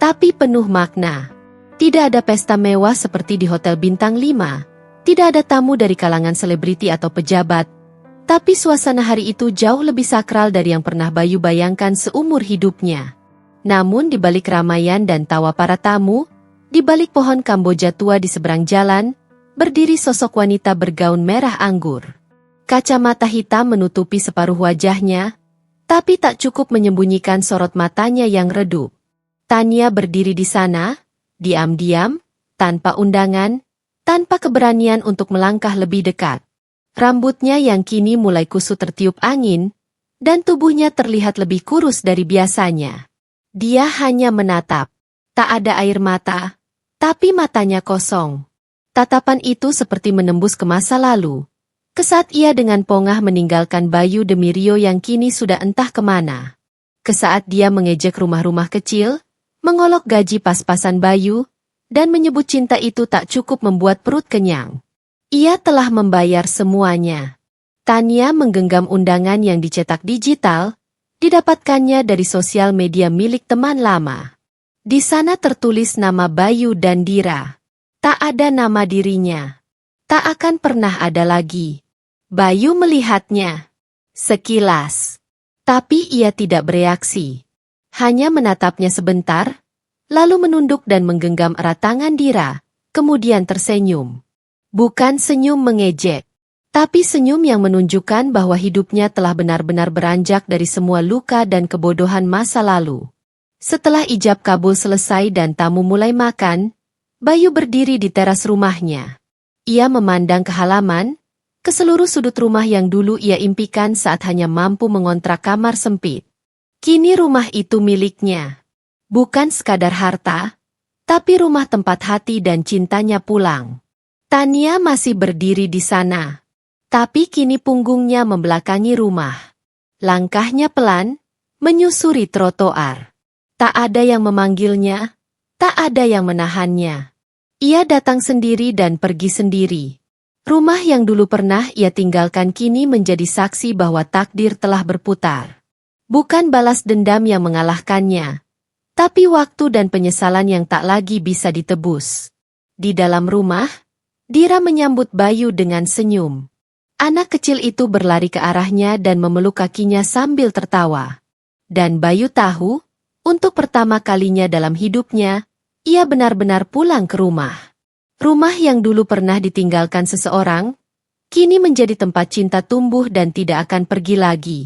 tapi penuh makna. Tidak ada pesta mewah seperti di Hotel Bintang 5, tidak ada tamu dari kalangan selebriti atau pejabat, tapi suasana hari itu jauh lebih sakral dari yang pernah Bayu bayangkan seumur hidupnya. Namun di balik keramaian dan tawa para tamu, di balik pohon Kamboja tua di seberang jalan, berdiri sosok wanita bergaun merah anggur. Kacamata hitam menutupi separuh wajahnya, tapi tak cukup menyembunyikan sorot matanya yang redup. Tania berdiri di sana, diam-diam, tanpa undangan, tanpa keberanian untuk melangkah lebih dekat. Rambutnya yang kini mulai kusut tertiup angin, dan tubuhnya terlihat lebih kurus dari biasanya. Dia hanya menatap. Tak ada air mata, tapi matanya kosong. Tatapan itu seperti menembus ke masa lalu. Kesaat ia dengan pongah meninggalkan Bayu demi Rio yang kini sudah entah kemana. Kesaat dia mengejek rumah-rumah kecil, mengolok gaji pas-pasan Bayu, dan menyebut cinta itu tak cukup membuat perut kenyang. Ia telah membayar semuanya. Tania menggenggam undangan yang dicetak digital, didapatkannya dari sosial media milik teman lama. Di sana tertulis nama Bayu dan Dira. Tak ada nama dirinya. Tak akan pernah ada lagi. Bayu melihatnya sekilas, tapi ia tidak bereaksi. Hanya menatapnya sebentar, lalu menunduk dan menggenggam erat tangan Dira, kemudian tersenyum. Bukan senyum mengejek, tapi senyum yang menunjukkan bahwa hidupnya telah benar-benar beranjak dari semua luka dan kebodohan masa lalu. Setelah ijab kabul selesai dan tamu mulai makan, Bayu berdiri di teras rumahnya. Ia memandang ke halaman, ke seluruh sudut rumah yang dulu ia impikan saat hanya mampu mengontrak kamar sempit. Kini rumah itu miliknya. Bukan sekadar harta, tapi rumah tempat hati dan cintanya pulang. Tania masih berdiri di sana. Tapi kini punggungnya membelakangi rumah. Langkahnya pelan, menyusuri trotoar. Tak ada yang memanggilnya, tak ada yang menahannya. Ia datang sendiri dan pergi sendiri. Rumah yang dulu pernah ia tinggalkan kini menjadi saksi bahwa takdir telah berputar. Bukan balas dendam yang mengalahkannya, tapi waktu dan penyesalan yang tak lagi bisa ditebus. Di dalam rumah, Dira menyambut Bayu dengan senyum. Anak kecil itu berlari ke arahnya dan memeluk kakinya sambil tertawa. Dan Bayu tahu, untuk pertama kalinya dalam hidupnya, ia benar-benar pulang ke rumah. Rumah yang dulu pernah ditinggalkan seseorang, kini menjadi tempat cinta tumbuh dan tidak akan pergi lagi.